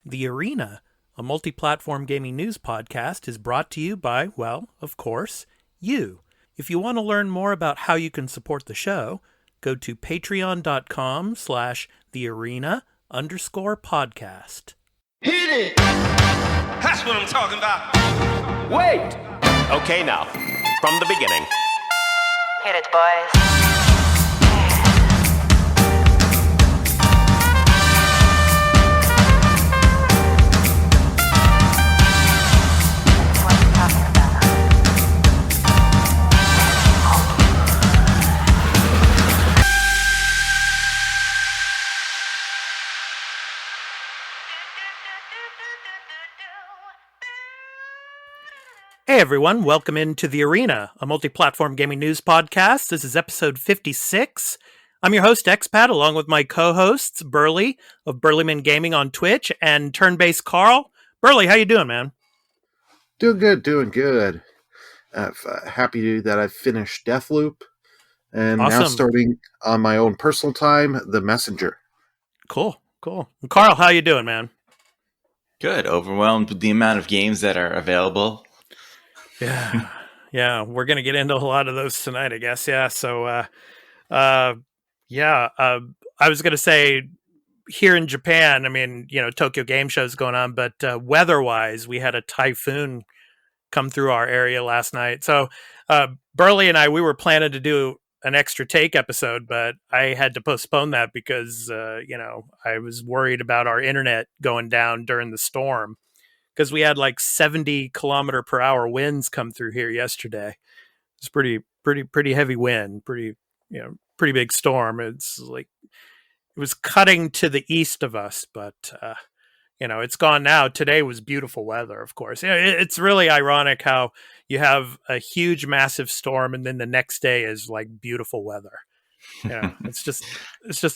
The Arena, a multi-platform gaming news podcast, is brought to you by, well, of course, you. If you want to learn more about how you can support the show, go to patreon.com/thearena_podcast. Hit it! That's what I'm talking about. Wait! Okay, now, from the beginning. Hit it, boys. Hey everyone, welcome into The Arena, a multi-platform gaming news podcast. This is episode 56. I'm your host, Expat, along with my co-hosts, Burly of BurlyMenGaming on Twitch and Turn-Based Carl. Burly, how you doing, man? Doing good. Happy that I've finished Deathloop, and Awesome. Now starting on my own personal time, The Messenger. Cool. And Carl, how you doing, man? Good. Overwhelmed with the amount of games that are available. Yeah, we're going to get into a lot of those tonight, I guess. Yeah, so, I was going to say, here in Japan, I mean, Tokyo Game Show is going on, but weather-wise, we had a typhoon come through our area last night. So, Burly and we were planning to do an extra take episode, but I had to postpone that because, I was worried about our internet going down during the storm. Because we had like 70 kilometer per hour winds come through here yesterday. It's pretty heavy wind, pretty big storm. It's like it was cutting to the east of us, but it's gone now. Today was beautiful weather, of course. It's really ironic how you have a huge, massive storm, and then the next day is like beautiful weather. It's just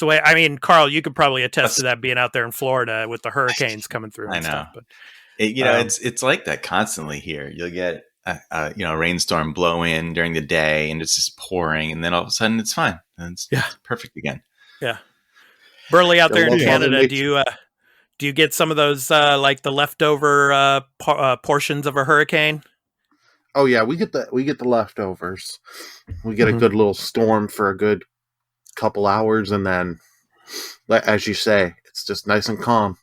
the way. I mean, Carl, you could probably attest to that being out there in Florida with the hurricanes coming through. And stuff, but. It's like that constantly here. You'll get a rainstorm blow in during the day, and it's just pouring, and then all of a sudden it's fine, and it's perfect again. Yeah, Burly out there in Canada, do you get some of those like the leftover portions of a hurricane? Oh yeah, we get the leftovers. We get a good little storm for a good couple hours, and then, as you say, it's just nice and calm.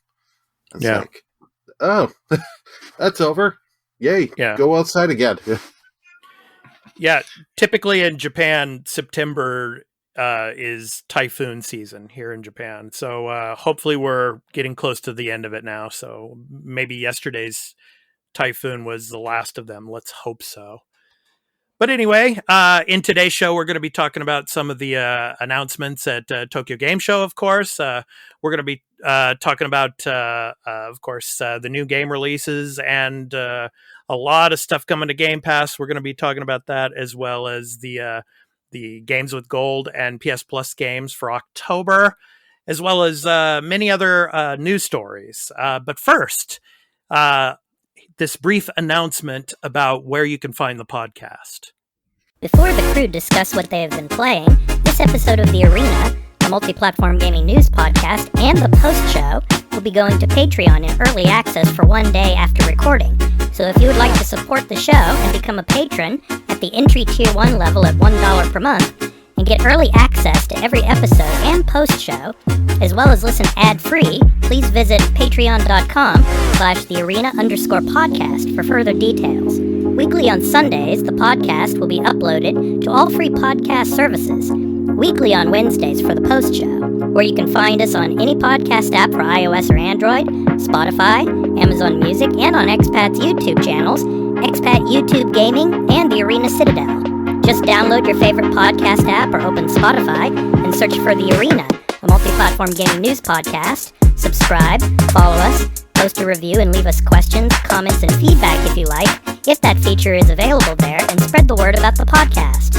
It's like, oh, that's over. Yay. Yeah. Go outside again. Yeah. Typically in Japan, September is typhoon season here in Japan. So hopefully we're getting close to the end of it now. So maybe yesterday's typhoon was the last of them. Let's hope so. But anyway, in today's show, we're going to be talking about some of the announcements at Tokyo Game Show, of course. We're going to be talking about, of course, the new game releases and a lot of stuff coming to Game Pass. We're going to be talking about that, as well as the Games with Gold and PS Plus games for October, as well as many other news stories. But first, this brief announcement about where you can find the podcast. Before the crew discuss what they have been playing, this episode of The Arena, a multi-platform gaming news podcast, and the post-show will be going to Patreon in early access for one day after recording. So if you would like to support the show and become a patron at the entry tier 1 level at $1 per month, and get early access to every episode and post-show, as well as listen ad-free, please visit patreon.com/thearena_podcast for further details. Weekly on Sundays, the podcast will be uploaded to all free podcast services. Weekly on Wednesdays for the post-show, where you can find us on any podcast app for iOS or Android, Spotify, Amazon Music, and on Expat's YouTube channels, Expat YouTube Gaming and The Arena Citadel. Just download your favorite podcast app or open Spotify and search for The Arena, a multi-platform gaming news podcast. Subscribe, follow us, post a review, and leave us questions, comments, and feedback if you like, if that feature is available there, and spread the word about the podcast.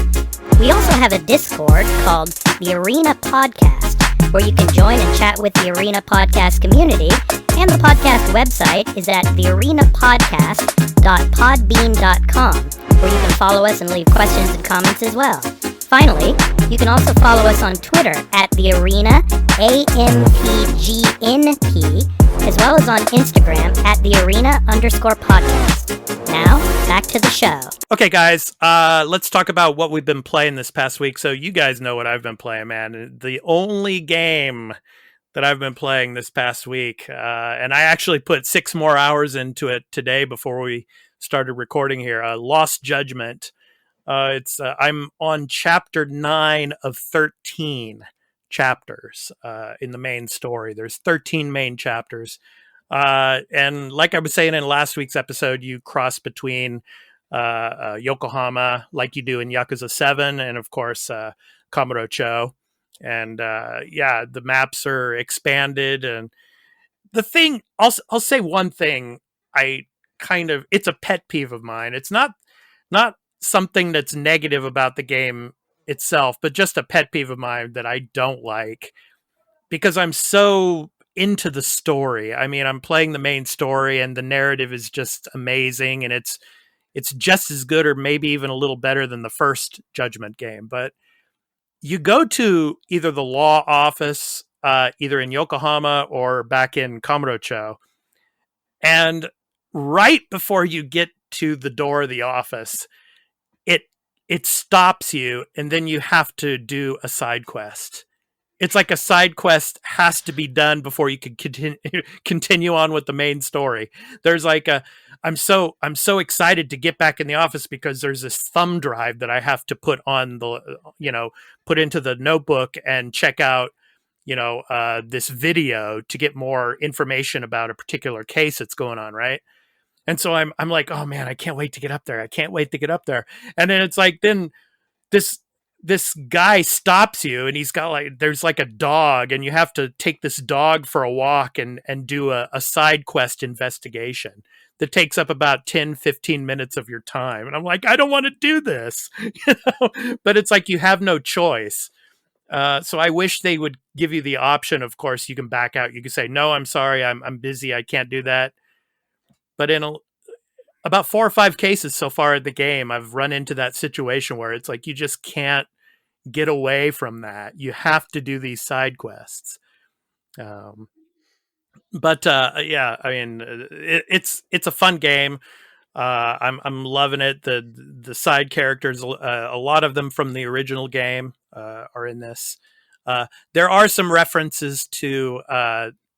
We also have a Discord called The Arena Podcast, where you can join and chat with the Arena Podcast community, and the podcast website is at thearenapodcast.podbean.com, where you can follow us and leave questions and comments as well. Finally, you can also follow us on Twitter at The Arena, AMPGNP, as well as on Instagram at @thearena_podcast. Now, back to the show. Okay, guys, let's talk about what we've been playing this past week. So you guys know what I've been playing, man. The only game that I've been playing this past week, and I actually put 6 more hours into it today before we started recording here. Lost Judgment. I'm on chapter 9 of 13 chapters in the main story. There's 13 main chapters. And like I was saying in last week's episode, you cross between Yokohama, like you do in Yakuza 7, and of course, Kamurocho. And the maps are expanded. And the thing, I'll say one thing, it's a pet peeve of mine. It's not something that's negative about the game itself, but just a pet peeve of mine that I don't like, because I'm so into the story. I mean, I'm playing the main story and the narrative is just amazing, and it's just as good or maybe even a little better than the first Judgment game. But you go to either the law office, either in Yokohama or back in Kamurocho, and right before you get to the door of the office, it stops you, and then you have to do a side quest. It's like a side quest has to be done before you can continue on with the main story. There's like I'm so excited to get back in the office because there's this thumb drive that I have to put on put into the notebook and check out, this video to get more information about a particular case that's going on, right? And so I'm like, oh man, I can't wait to get up there. I can't wait to get up there. And then it's like, then this guy stops you, and he's got there's like a dog, and you have to take this dog for a walk and do a side quest investigation that takes up about 10-15 minutes of your time. And I'm like, I don't want to do this, but it's like, you have no choice. So I wish they would give you the option. Of course, you can back out. You can say, no, I'm sorry. I'm busy. I can't do that. But in about 4 or 5 cases so far in the game, I've run into that situation where it's like, you just can't get away from that. You have to do these side quests. I mean, it's a fun game. I'm loving it. The side characters, a lot of them from the original game, are in this. There are some references to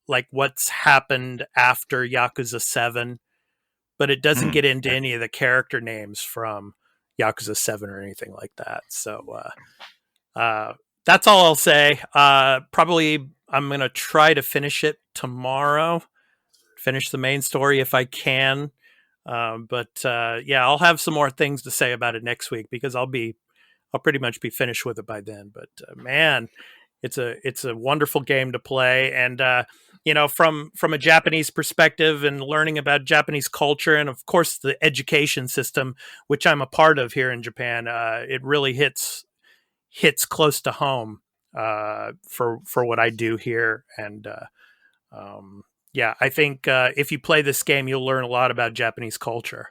like what's happened after Yakuza 7, but it doesn't get into any of the character names from Yakuza 7 or anything like that. So that's all I'll say. Probably I'm going to try to finish it tomorrow, finish the main story if I can. I'll have some more things to say about it next week, because I'll pretty much be finished with it by then. But man, it's a wonderful game to play. And from a Japanese perspective and learning about Japanese culture, and of course the education system, which I'm a part of here in Japan, it really hits close to home for what I do here. And I think if you play this game, you'll learn a lot about Japanese culture.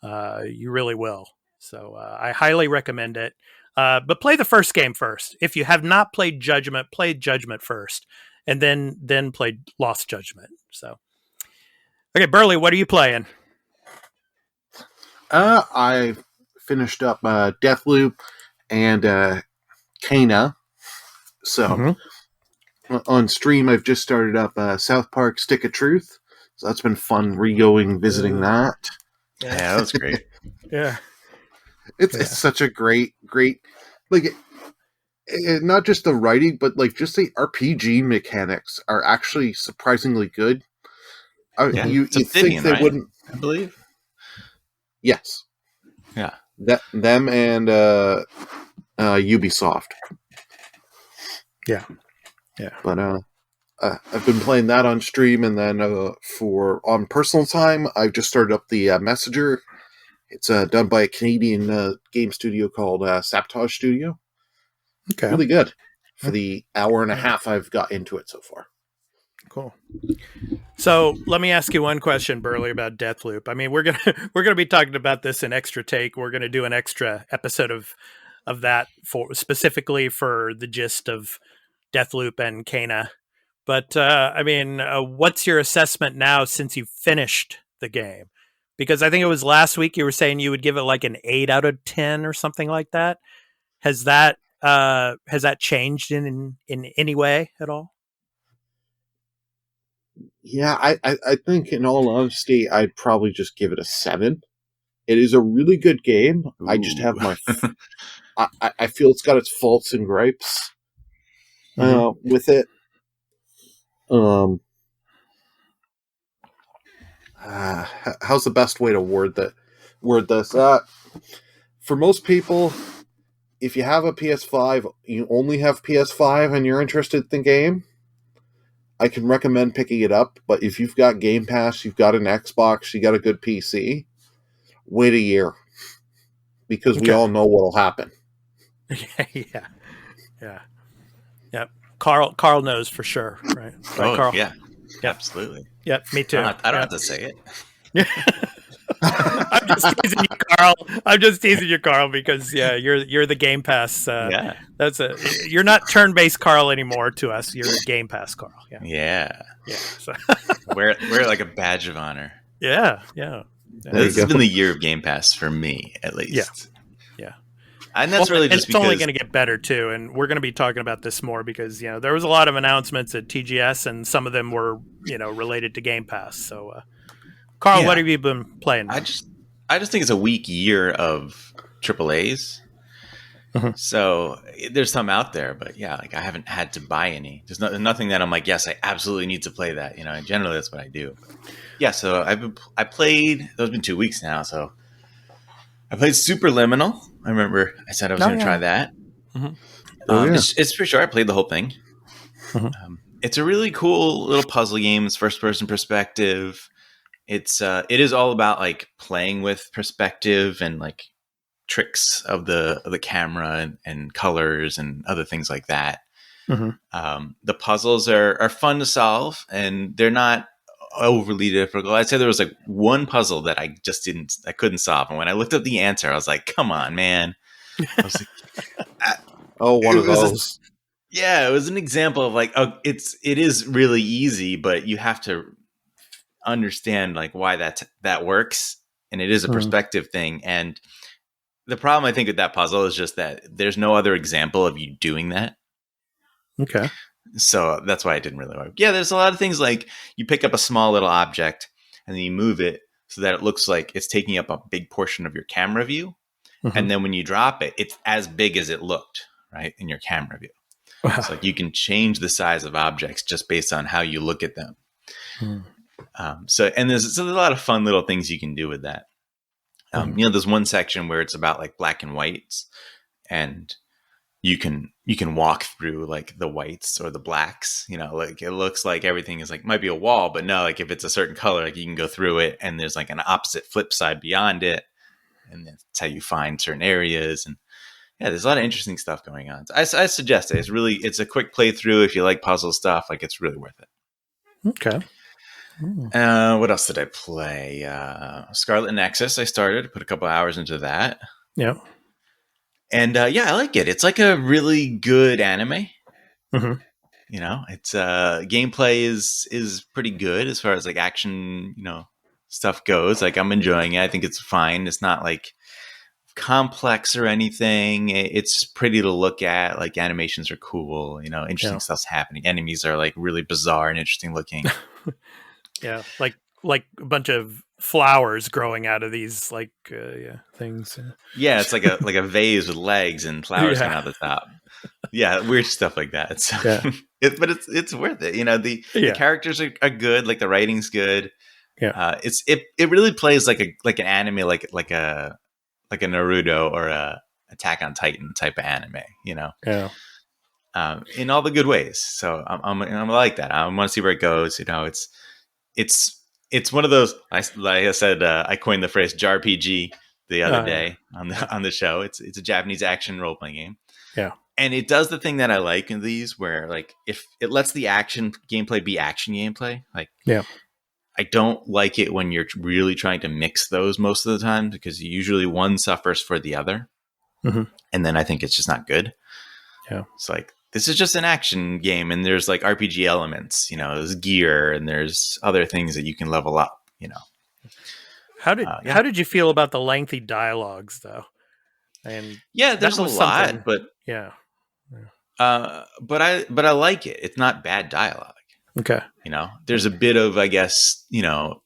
You really will. So I highly recommend it. But play the first game first. If you have not played Judgment, play Judgment first, and then play Lost Judgment. So, okay, Burly, what are you playing? I finished up Deathloop and Kana. So on stream, I've just started up South Park Stick of Truth. So that's been fun visiting that. Yeah, that was great. Yeah. It's such a great, not just the writing, but just the RPG mechanics are actually surprisingly good. You think they wouldn't, I believe. Yes. Yeah. Them and Ubisoft. Yeah. Yeah. But I've been playing that on stream, and then on personal time, I've just started up the Messenger. It's done by a Canadian game studio called Sabotage Studio. Okay. Really good for the hour and a half I've got into it so far. Cool. So let me ask you one question, Burly, about Deathloop. I mean, we're gonna be talking about this in Extra Take. We're gonna do an extra episode of that specifically for the gist of Deathloop and Kana. But I mean, what's your assessment now since you finished the game? Because I think it was last week you were saying you would give it like an 8 out of 10 or something like that. Has that changed in any way at all? Yeah, I think in all honesty, I'd probably just give it a 7. It is a really good game. Ooh. I just have my... I feel it's got its faults and gripes with it. How's the best way to word this? For most people, if you have a PS5, you only have PS5 and you're interested in the game, I can recommend picking it up. But if you've got Game Pass, you've got an Xbox, you got a good PC, wait a year. Because we all know what'll happen. Yeah. Carl knows for sure, right? Carl? Yeah, absolutely. Yeah, me too. I don't have to say it. I'm just teasing you, Carl. I'm just teasing you, Carl, because you're the Game Pass. You're not turn-based Carl anymore to us. You're Game Pass Carl. Yeah. So. wear like a badge of honor. Yeah. This has been the year of Game Pass for me, at least. Yeah. And that's really just it's only going to get better too, and we're going to be talking about this more because there was a lot of announcements at TGS, and some of them were related to Game Pass. So, Carl, what have you been playing? I just think it's a weak year of AAAs. So there's some out there, but I haven't had to buy any. There's nothing that I'm like, yes, I absolutely need to play that. Generally that's what I do. So I played. It's been 2 weeks now, so I played Superliminal. I remember I said I was going to try that. It's pretty sure I played the whole thing. It's a really cool little puzzle game. It's first-person perspective. It is all about like playing with perspective and like tricks of the camera and colors and other things like that. The puzzles are fun to solve, and they're not overly difficult. I'd say there was like one puzzle that I couldn't solve, and when I looked up the answer, I was like, "Come on, man!" I was like, one of those. It was an example of like, it is really easy, but you have to understand like why that works, and it is a perspective thing. And the problem I think with that puzzle is just that there's no other example of you doing that. Okay. So that's why it didn't really work. Yeah, there's a lot of things like you pick up a small little object and then you move it so that it looks like it's taking up a big portion of your camera view. And then when you drop it, it's as big as it looked, right, in your camera view. Wow. So like you can change the size of objects just based on how you look at them. There's a lot of fun little things you can do with that. There's one section where it's about like black and whites, and you can walk through like the whites or the blacks, like it looks like everything is like might be a wall, but no, like if it's a certain color, like you can go through it and there's like an opposite flip side beyond it. And that's how you find certain areas. And there's a lot of interesting stuff going on. So I suggest it. It's a quick playthrough. If you like puzzle stuff, like it's really worth it. Okay. What else did I play? Scarlet Nexus. I put a couple hours into that. Yeah. And I like it. It's like a really good anime. It's gameplay is pretty good as far as like action, stuff goes. Like I'm enjoying it. I think it's fine. It's not like complex or anything. It's pretty to look at. Like animations are cool. Interesting stuff's happening. Enemies are like really bizarre and interesting looking. Yeah, like a bunch of flowers growing out of these things. Yeah, it's like a vase with legs and flowers coming out the top. Yeah, weird stuff like that. So, but it's worth it. The characters are good. Like the writing's good. Yeah, it really plays like an anime, like a Naruto or a Attack on Titan type of anime. Yeah. In all the good ways. So I'm like that. I want to see where it goes. It's one of those. Like I said, I coined the phrase JRPG the other day on the show. It's a Japanese action role playing game. Yeah, and it does the thing that I like in these, where like if it lets the action gameplay be action gameplay. Like I don't like it when you're really trying to mix those most of the time, because usually one suffers for the other, and then I think it's just not good. Yeah, it's like this is just an action game, and there's like RPG elements. You know, there's gear, and there's other things that you can level up. You know, how did you feel about the lengthy dialogues, though? And yeah, there's a lot, but yeah. But I like it. It's not bad dialogue. Okay. You know, there's a bit of, I guess, you know,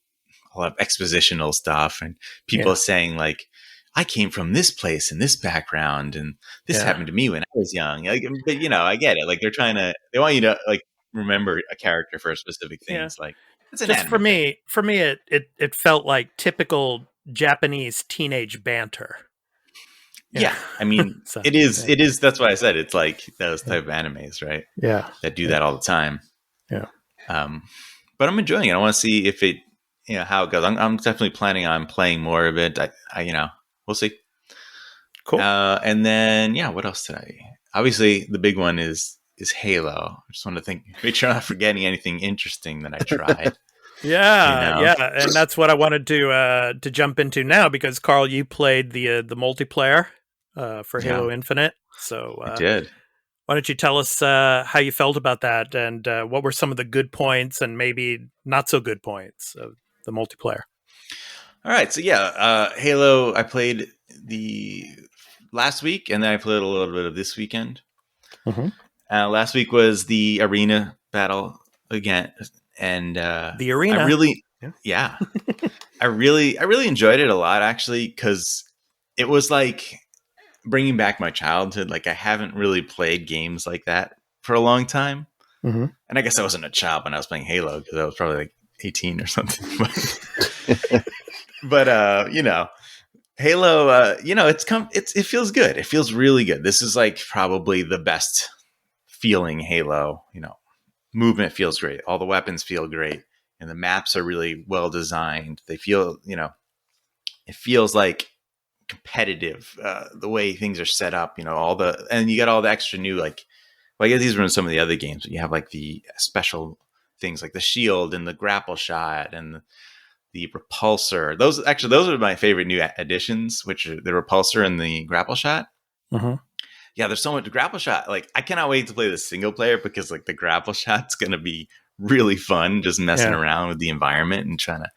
a lot of expositional stuff and people saying like, I came from this place and this background and this happened to me when I was young. Like, but you know, I get it. Like they want you to like remember a character for specific things. Like it's an just for me, it felt like typical Japanese teenage banter. Yeah. I mean, So, it is. That's why I said it's like those type of animes, right? Yeah. That do that all the time. Yeah. But I'm enjoying it. I want to see if it, you know, how it goes. I'm definitely planning on playing more of it. I you know, we'll see. Cool. And then, yeah, what else did obviously the big one is Halo. I just want to make sure I'm not forgetting anything interesting that I tried. Yeah, you know? yeah, and that's what I wanted to jump into now because Carl, you played the multiplayer for Halo Infinite. So I did. Why don't you tell us how you felt about that and what were some of the good points and maybe not so good points of the multiplayer? All right, so Halo. I played the last week, and then I played a little bit of this weekend. Mm-hmm. Last week was the arena battle again, and the arena. I really enjoyed it a lot actually because it was like bringing back my childhood. Like I haven't really played games like that for a long time, and I guess I wasn't a child when I was playing Halo because I was probably like 18 or something. But you know, Halo, you know, it feels good. It feels really good. This is like probably the best feeling Halo. You know, movement feels great. All the weapons feel great, and the maps are really well designed. They feel, you know, it feels like competitive. The way things are set up, you know, and you got all the extra new like. Well, I guess these were in some of the other games, but you have like the special things like the shield and the grapple shot and the repulsor. Those are my favorite new additions, which are the repulsor and the grapple shot. Mm-hmm. Yeah, there's so much grapple shot. Like I cannot wait to play the single player because like the grapple shot's going to be really fun, just messing around with the environment and trying to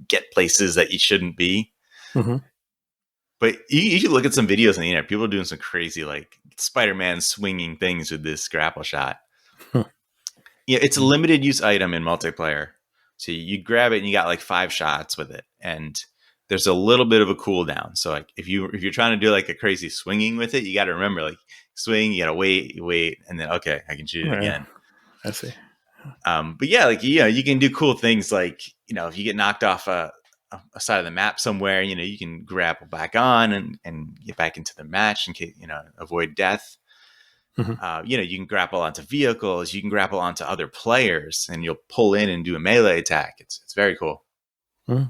get places that you shouldn't be. Mm-hmm. But you should look at some videos on the internet. People are doing some crazy like Spider-Man swinging things with this grapple shot. Yeah, it's a limited use item in multiplayer. So you grab it and you got like 5 shots with it, and there's a little bit of a cooldown. So like if you're trying to do like a crazy swinging with it, you got to remember like swing, you got to wait, and then okay, I can shoot it again. I see. But yeah, like you can do cool things like you know if you get knocked off a side of the map somewhere, you know you can grapple back on and get back into the match in case you know avoid death. Mm-hmm. You know, you can grapple onto vehicles, you can grapple onto other players, and you'll pull in and do a melee attack. It's very cool. Mm.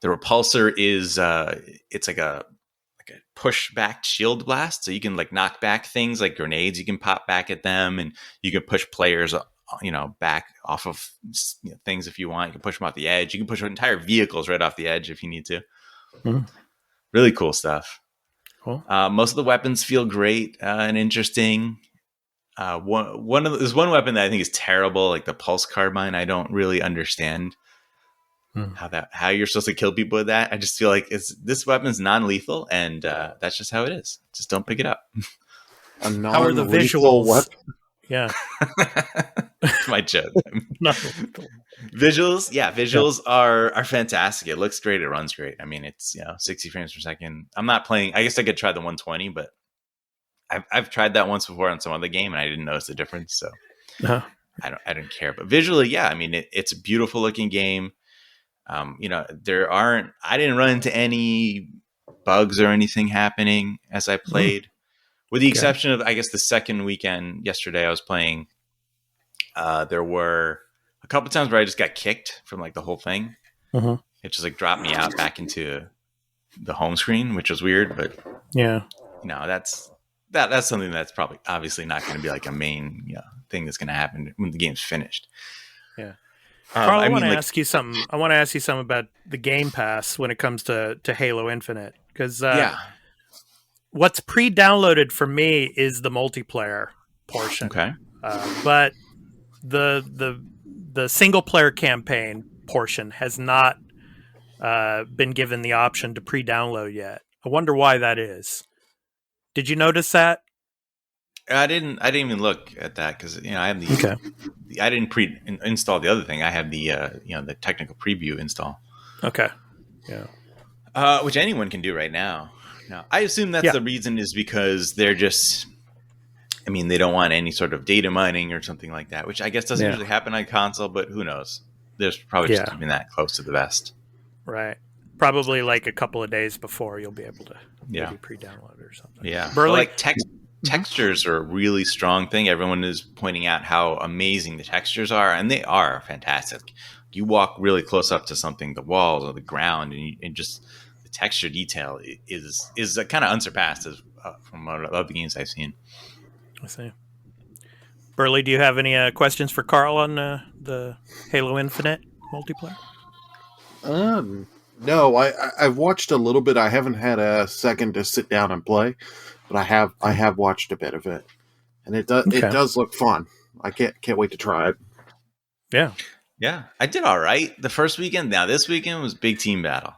The repulsor is it's like a push back shield blast, so you can like knock back things like grenades. You can pop back at them, and you can push players, you know, back off of things if you want. You can push them off the edge. You can push entire vehicles right off the edge if you need to. Mm. Really cool stuff. Cool. Most of the weapons feel great and interesting. There's one weapon that I think is terrible, like the pulse carbine. I don't really understand how you're supposed to kill people with that. I just feel like this weapon's non-lethal, and that's just how it is. Just don't pick it up. How are the visuals? Weapon? Yeah, my joke. Visuals are fantastic. It looks great. It runs great. I mean, it's 60 frames per second. I'm not playing. I guess I could try the 120, but I've tried that once before on some other game, and I didn't notice the difference. So I don't care. But visually, yeah, I mean, it's a beautiful looking game. You know, I didn't run into any bugs or anything happening as I played. With the exception of, I guess, the second weekend yesterday, I was playing. There were a couple times where I just got kicked from like the whole thing. Mm-hmm. It just like dropped me out back into the home screen, which was weird. But that's something that's probably obviously not going to be like a main thing that's going to happen when the game's finished. Yeah. Carl, I want to ask you something. I want to ask you something about the Game Pass when it comes to Halo Infinite, because what's pre-downloaded for me is the multiplayer, portion. Okay. But the single player campaign portion has not been given the option to pre-download yet. I wonder why that is. Did you notice that? I didn't even look at that because I have the. Okay. I didn't install the other thing. I have the the technical preview install. Okay. Yeah. Which anyone can do right now. Now, I assume that's the reason is because they're just. I mean, they don't want any sort of data mining or something like that, which I guess doesn't usually happen on console, but who knows? There's probably just keeping that close to the vest. Right. Probably like a couple of days before you'll be able to maybe pre-download it or something. Yeah. Burly? Textures are a really strong thing. Everyone is pointing out how amazing the textures are, and they are fantastic. You walk really close up to something, the walls or the ground, and just the texture detail is kind of unsurpassed from other games I've seen. I see. Burly, do you have any questions for Carl on the Halo Infinite multiplayer? No, I've watched a little bit. I haven't had a second to sit down and play, but I have watched a bit of it, and it does look fun. I can't wait to try it. Yeah, I did all right the first weekend. Now this weekend was big team battle.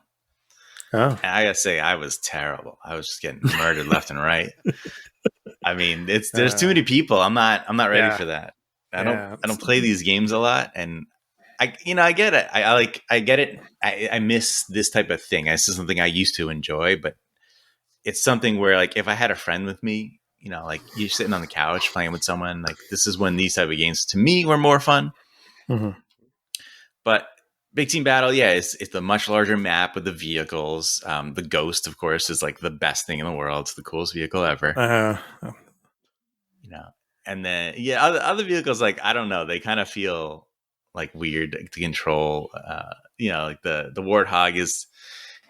Oh, and I gotta say I was terrible. I was just getting murdered left and right. I mean, there's too many people. I'm not ready for that. I don't play these games a lot, and I get it. I get it. I miss this type of thing. This is something I used to enjoy, but it's something where like if I had a friend with me, like you're sitting on the couch playing with someone, like this is when these type of games to me were more fun. Mm-hmm. But big team battle, it's a much larger map with the vehicles. The Ghost, of course, is like the best thing in the world. It's the coolest vehicle ever. And then other vehicles, like I don't know, they kind of feel like weird to control. Like the Warthog is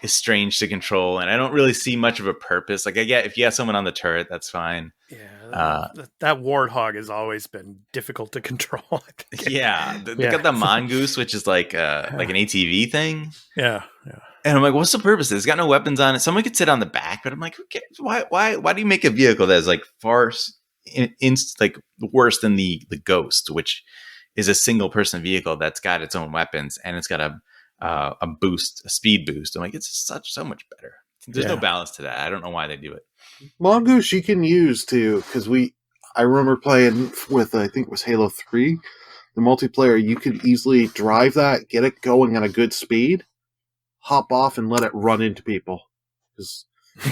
strange to control, and I don't really see much of a purpose. Like I get if you have someone on the turret, that's fine. Yeah, that Warthog has always been difficult to control. They got the Mongoose, which is like an ATV thing. Yeah. And I'm like, what's the purpose? It's got no weapons on it. Someone could sit on the back, but I'm like, who cares? Why do you make a vehicle that is like far like worse than the Ghost, which is a single person vehicle that's got its own weapons and it's got a boost, a speed boost. I'm like, it's so much better. There's no balance to that. I don't know why they do it. Mongoose you can use too, because I remember playing with I think it was Halo 3, the multiplayer. You could easily drive that, get it going at a good speed, hop off, and let it run into people.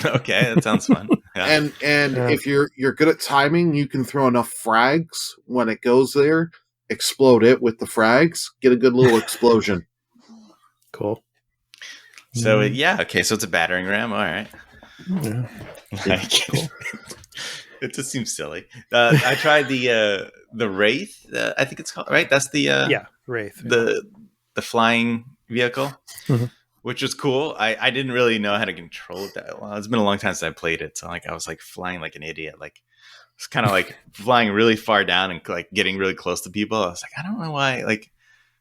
Okay, that sounds fun. Yeah. And if you're good at timing, you can throw enough frags when it goes there, explode it with the frags, get a good little explosion. Cool. So okay, so it's a battering ram. All right. Yeah. Cool. It just seems silly. I tried the Wraith. I think it's called, right? That's the Wraith. The flying vehicle, which was cool. I didn't really know how to control it that well. It's been a long time since I played it, so I was like flying like an idiot. Like it's kind of like flying really far down and like getting really close to people. I was like, I don't know why. Like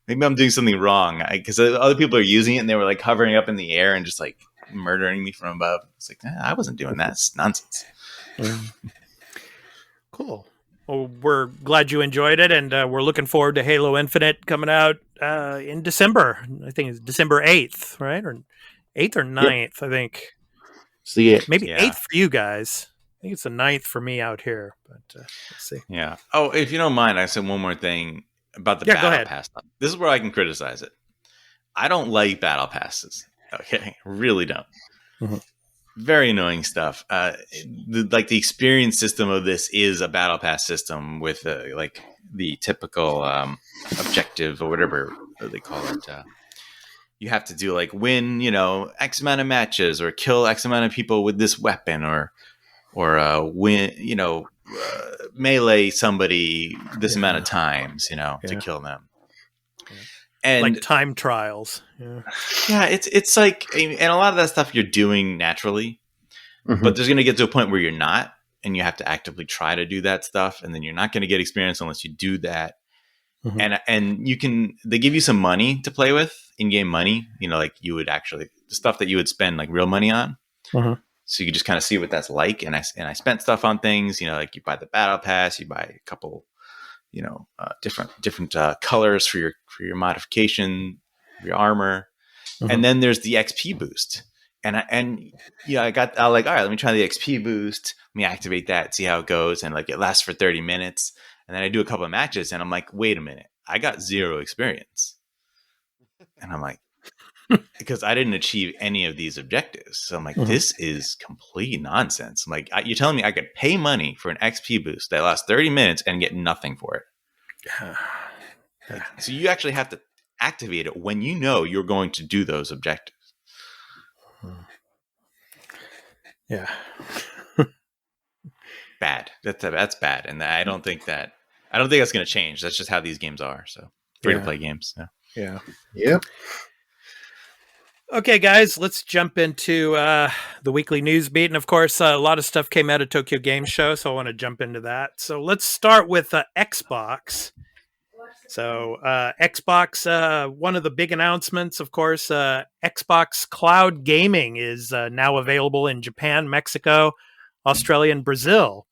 maybe I'm doing something wrong because other people are using it and they were like hovering up in the air and just like murdering me from above. It's like I wasn't doing that. It's nonsense. Cool. Well, we're glad you enjoyed it, and we're looking forward to Halo Infinite coming out in December. I think it's December 8th, right? Or 8th or 9th, yep. I think. See it. Maybe 8th for you guys. I think it's the 9th for me out here, but let's see. Yeah. Oh, if you don't mind, I said one more thing about the Battle Pass. This is where I can criticize it. I don't like Battle Passes. Okay, really don't. Mm-hmm. Very annoying stuff. The experience system of this is a battle pass system with like the typical objective or whatever they call it. You have to do like win, X amount of matches or kill X amount of people with this weapon or win, melee somebody this amount of times, to kill them. And like time trials. Yeah, it's like, and a lot of that stuff you're doing naturally, but there's going to get to a point where you're not, and you have to actively try to do that stuff, and then you're not going to get experience unless you do that. And they give you some money to play with, in-game money, like you would actually, the stuff that you would spend like real money on. so you can just kind of see what that's like. And I spent stuff on things, you know, like you buy the battle pass, you buy a couple, you know, different colors for your modification, your armor, and then there's the XP boost. And you know, I like, all right, let me try the XP boost. Let me activate that, see how it goes, and like it lasts for 30 minutes. And then I do a couple of matches, and I'm like, wait a minute, I got 0 experience, and I'm like, because I didn't achieve any of these objectives. So I'm like, this is complete nonsense. I'm like, you're telling me I could pay money for an XP boost that lasts 30 minutes and get nothing for it. Like, so you actually have to activate it when you know you're going to do those objectives. Yeah. Bad. That's bad. And I don't think that's going to change. That's just how these games are. So free to play games. Yeah. Yep. Okay, guys, let's jump into the weekly news beat. And of course, a lot of stuff came out of Tokyo Game Show, so I want to jump into that. So let's start with Xbox. So Xbox, one of the big announcements, of course, Xbox Cloud Gaming is now available in Japan, Mexico, Australia, and Brazil.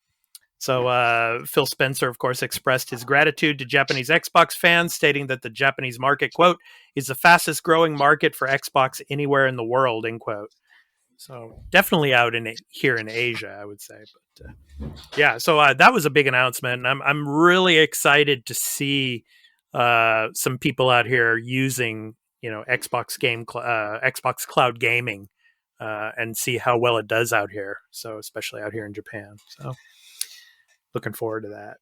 So Phil Spencer, of course, expressed his gratitude to Japanese Xbox fans, stating that the Japanese market, quote, is the fastest growing market for Xbox anywhere in the world, end quote. So definitely out here in Asia, I would say. But yeah, so that was a big announcement. And I'm really excited to see some people out here using, you know, Xbox Cloud Gaming and see how well it does out here. So especially out here in Japan. So looking forward to that.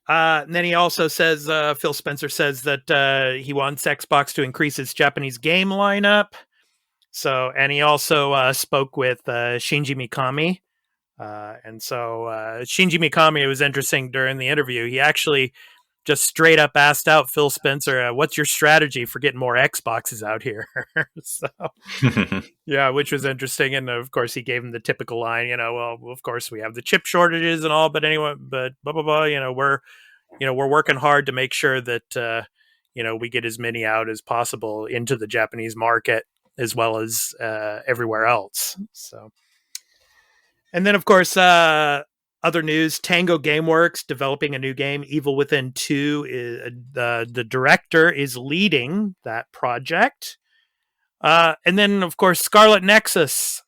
And then he also says, Phil Spencer says that he wants Xbox to increase its Japanese game lineup. So, and he also spoke with Shinji Mikami. And so Shinji Mikami, it was interesting during the interview. He actually just straight up asked out Phil Spencer, what's your strategy for getting more Xboxes out here? So, yeah, which was interesting. And of course, he gave him the typical line, you know, well, of course, we have the chip shortages and all, but anyway, but blah, blah, blah, we're working hard to make sure that, we get as many out as possible into the Japanese market as well as everywhere else. So, and then, of course, other news, Tango Gameworks developing a new game, Evil Within 2. The director is leading that project. And then, of course, Scarlet Nexus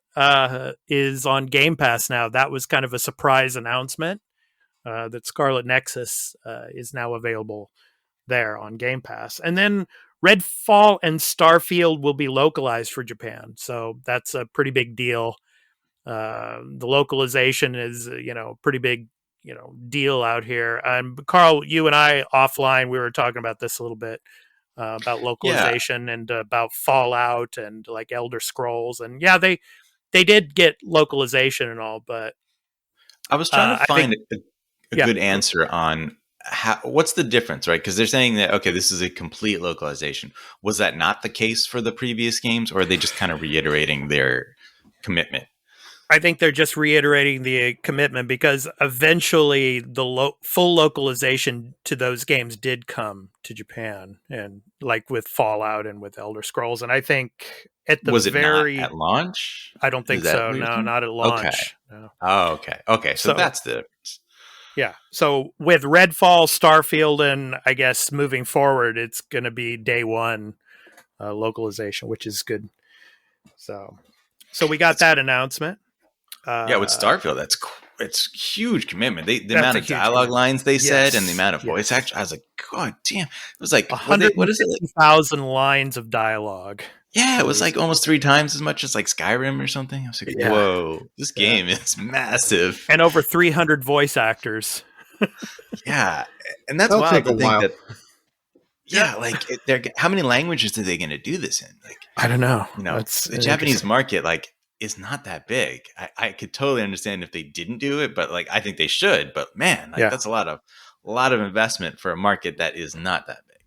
is on Game Pass now. That was kind of a surprise announcement that Scarlet Nexus is now available there on Game Pass. And then Redfall and Starfield will be localized for Japan. So that's a pretty big deal. The localization is, pretty big, deal out here. And Carl, you and I offline, we were talking about this a little bit about localization and about Fallout and like Elder Scrolls. And yeah, they did get localization and all, but I was trying to find a good answer on what's the difference, right? Because they're saying that, okay, this is a complete localization. Was that not the case for the previous games, or are they just kind of reiterating their commitment? I think they're just reiterating the commitment because eventually the full localization to those games did come to Japan, and like with Fallout and with Elder Scrolls. And I think at the was it not at launch? I don't think so. No, not at launch. Okay. No. Oh, okay. So that's the difference. Yeah. So with Redfall, Starfield, and I guess moving forward, it's going to be day one localization, which is good. So we got that announcement. With Starfield, it's huge commitment. The amount of dialogue lines they said and the amount of voice action. I was like, God damn! It was like 150,000 lines of dialogue. Yeah, it was like almost 3 times as much as like Skyrim or something. I was like, whoa, this game is massive, and over 300 voice actors. Yeah, and that's wild to think that. Yeah, like how many languages are they going to do this in? Like, I don't know. The Japanese market, like, is not that big. I could totally understand if they didn't do it, but like I think they should. But man, that's a lot of investment for a market that is not that big.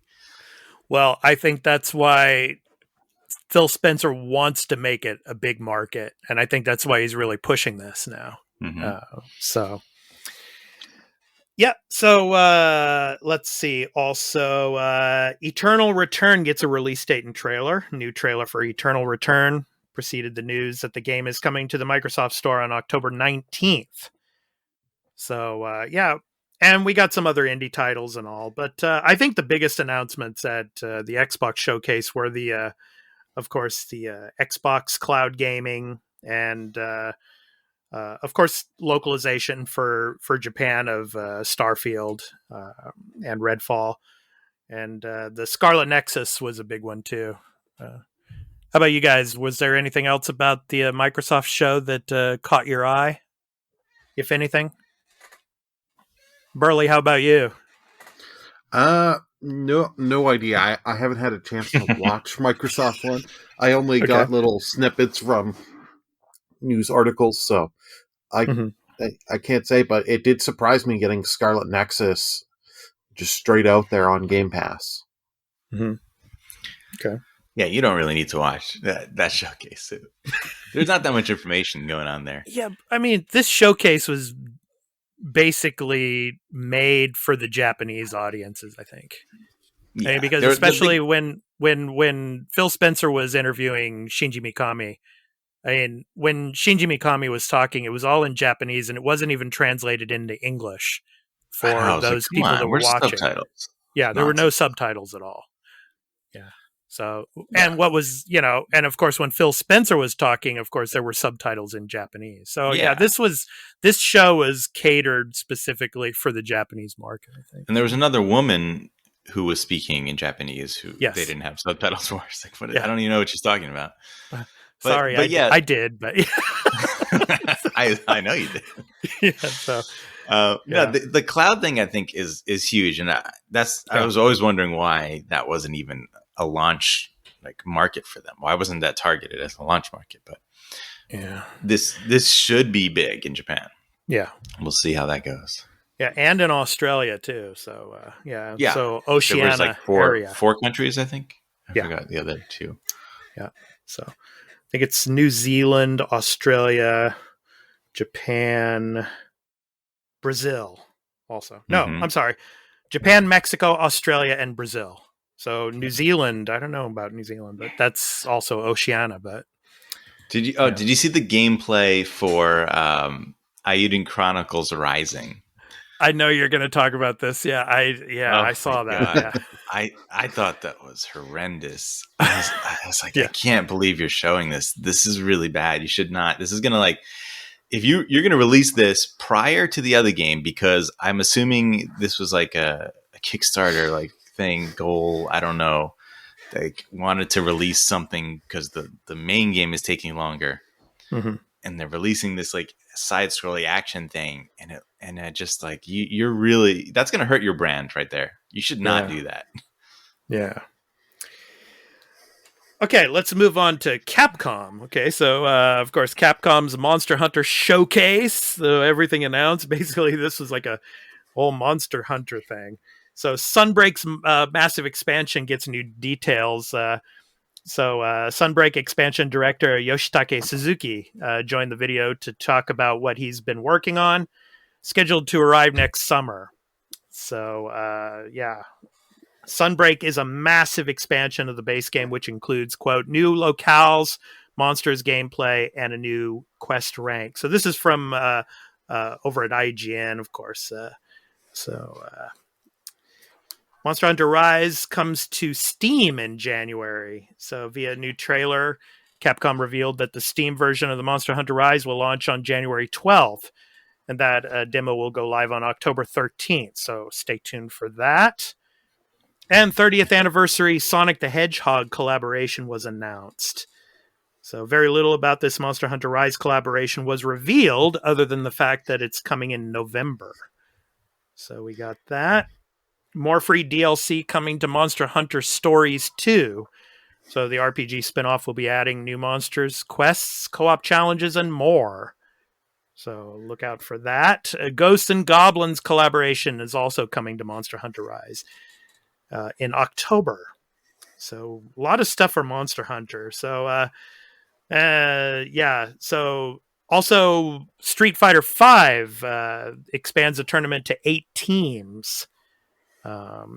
Well, I think that's why Phil Spencer wants to make it a big market, and I think that's why he's really pushing this now. Mm-hmm. So let's see. Also, Eternal Return gets a release date and trailer. New trailer for Eternal Return. preceded the news that the game is coming to the Microsoft Store on October 19th. So, yeah. And we got some other indie titles and all. But I think the biggest announcements at the Xbox Showcase were of course, the Xbox Cloud Gaming and, of course, localization for Japan of Starfield and Redfall. And the Scarlet Nexus was a big one, too. How about you guys? Was there anything else about the Microsoft show that caught your eye, if anything? Burly, how about you? No idea. I haven't had a chance to watch Microsoft one. I only got little snippets from news articles, so I can't say, but it did surprise me getting Scarlet Nexus just straight out there on Game Pass. Okay. Yeah, you don't really need to watch that showcase. There's not that much information going on there. Yeah, I mean, this showcase was basically made for the Japanese audiences, I think. Yeah. I mean, because especially when Phil Spencer was interviewing Shinji Mikami, I mean, when Shinji Mikami was talking, it was all in Japanese and it wasn't even translated into English for those people that were watching. Subtitles? Yeah, there were no subtitles at all. Yeah. So, and what was, and of course, when Phil Spencer was talking, of course, there were subtitles in Japanese. So, this show was catered specifically for the Japanese market, I think. And there was another woman who was speaking in Japanese who they didn't have subtitles for. It's like, I don't even know what she's talking about. Sorry, I did, but I know you did. Yeah, so. The cloud thing I think is huge, and I was always wondering why that wasn't even a launch market for them. Why wasn't that targeted as a launch market? But this should be big in Japan. Yeah, we'll see how that goes. Yeah, and in Australia too. So so Oceania there was four countries, I think. I forgot the other two. Yeah, so I think it's New Zealand, Australia, Japan, Brazil also. No, I'm sorry. Japan, Mexico, Australia, and Brazil. So New Zealand, I don't know about New Zealand, but that's also Oceania. But did you see the gameplay for Ayuden Chronicles Rising? I know you're going to talk about this. Yeah, I saw that. Yeah. I thought that was horrendous. I was like, I can't believe you're showing this. This is really bad. You should not. This is going to if you're going to release this prior to the other game, because I'm assuming this was like a Kickstarter thing, goal. I don't know. They wanted to release something because the main game is taking longer, and they're releasing this side-scrolling action thing, and it just you're really, that's going to hurt your brand right there. You should not do that. Yeah. Okay, let's move on to Capcom. Okay, so of course Capcom's Monster Hunter Showcase. So everything announced. Basically, this was like a whole Monster Hunter thing. So Sunbreak's massive expansion gets new details. So Sunbreak expansion director Yoshitake Suzuki joined the video to talk about what he's been working on, scheduled to arrive next summer. So Sunbreak is a massive expansion of the base game, which includes, quote, new locales, monsters gameplay, and a new quest rank. So this is from over at IGN, of course. Monster Hunter Rise comes to Steam in January. So via a new trailer, Capcom revealed that the Steam version of the Monster Hunter Rise will launch on January 12th, and that demo will go live on October 13th. So stay tuned for that. And 30th anniversary Sonic the Hedgehog collaboration was announced. So very little about this Monster Hunter Rise collaboration was revealed, other than the fact that it's coming in November. So we got that. More free DLC coming to Monster Hunter Stories 2. So the RPG spinoff will be adding new monsters, quests, co-op challenges, and more. So look out for that. A Ghosts and Goblins collaboration is also coming to Monster Hunter Rise in October. So a lot of stuff for Monster Hunter. So So also Street Fighter V expands the tournament to 8 teams.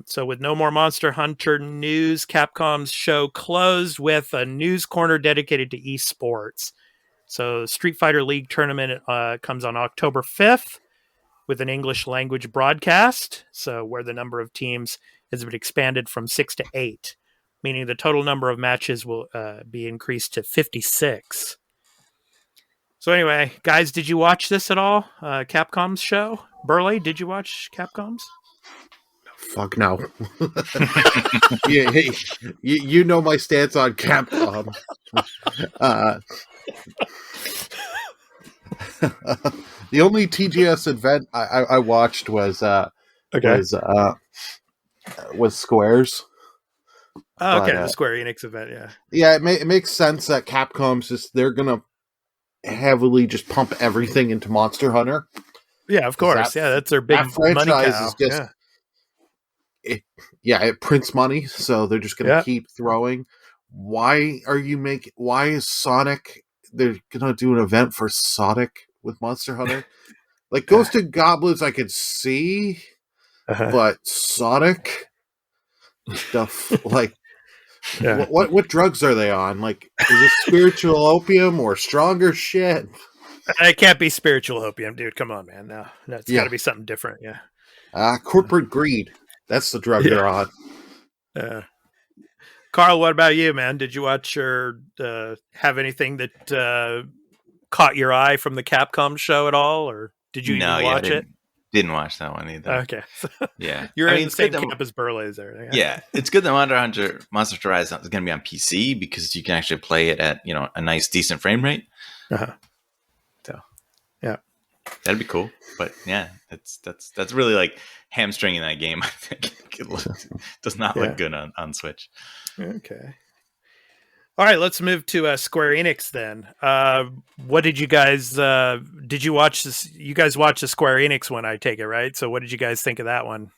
So with no more Monster Hunter news, Capcom's show closed with a news corner dedicated to esports. So Street Fighter League tournament comes on October 5th with an English language broadcast. So where the number of teams has been expanded from 6 to 8, meaning the total number of matches will be increased to 56. So anyway, guys, did you watch this at all? Capcom's show? Burly, did you watch Capcom's? Fuck no. You know my stance on Capcom. The only TGS event I watched was Squares. Oh, okay, the Square Enix event, yeah. Yeah, it makes sense that Capcom's they're gonna heavily just pump everything into Monster Hunter. Yeah, of course. That's their big money cow. Is just it prints money, so they're just gonna keep throwing. Why is Sonic? They're gonna do an event for Sonic with Monster Hunter. Like Ghost and Goblins, I could see, but Sonic stuff like. Yeah. What drugs are they on? Like, is it spiritual opium or stronger shit? It can't be spiritual opium, dude. Come on, man. No, it's got to be something different. Yeah. Corporate greed. That's the drug they're on. Carl, what about you, man? Did you watch or have anything that caught your eye from the Capcom show at all, or did you even watch it? Didn't watch that one either. Okay. Yeah. You're in the same camp as Burly there. Yeah. It's good that Monster Hunter Rise is going to be on PC because you can actually play it at, a nice, decent frame rate. So, yeah. That'd be cool. But yeah, that's really like hamstringing that game, I think. It does not look good on Switch. Okay. All right, let's move to Square Enix then. What did you guys did you watch this? You guys watched the Square Enix one, I take it, right? So what did you guys think of that one?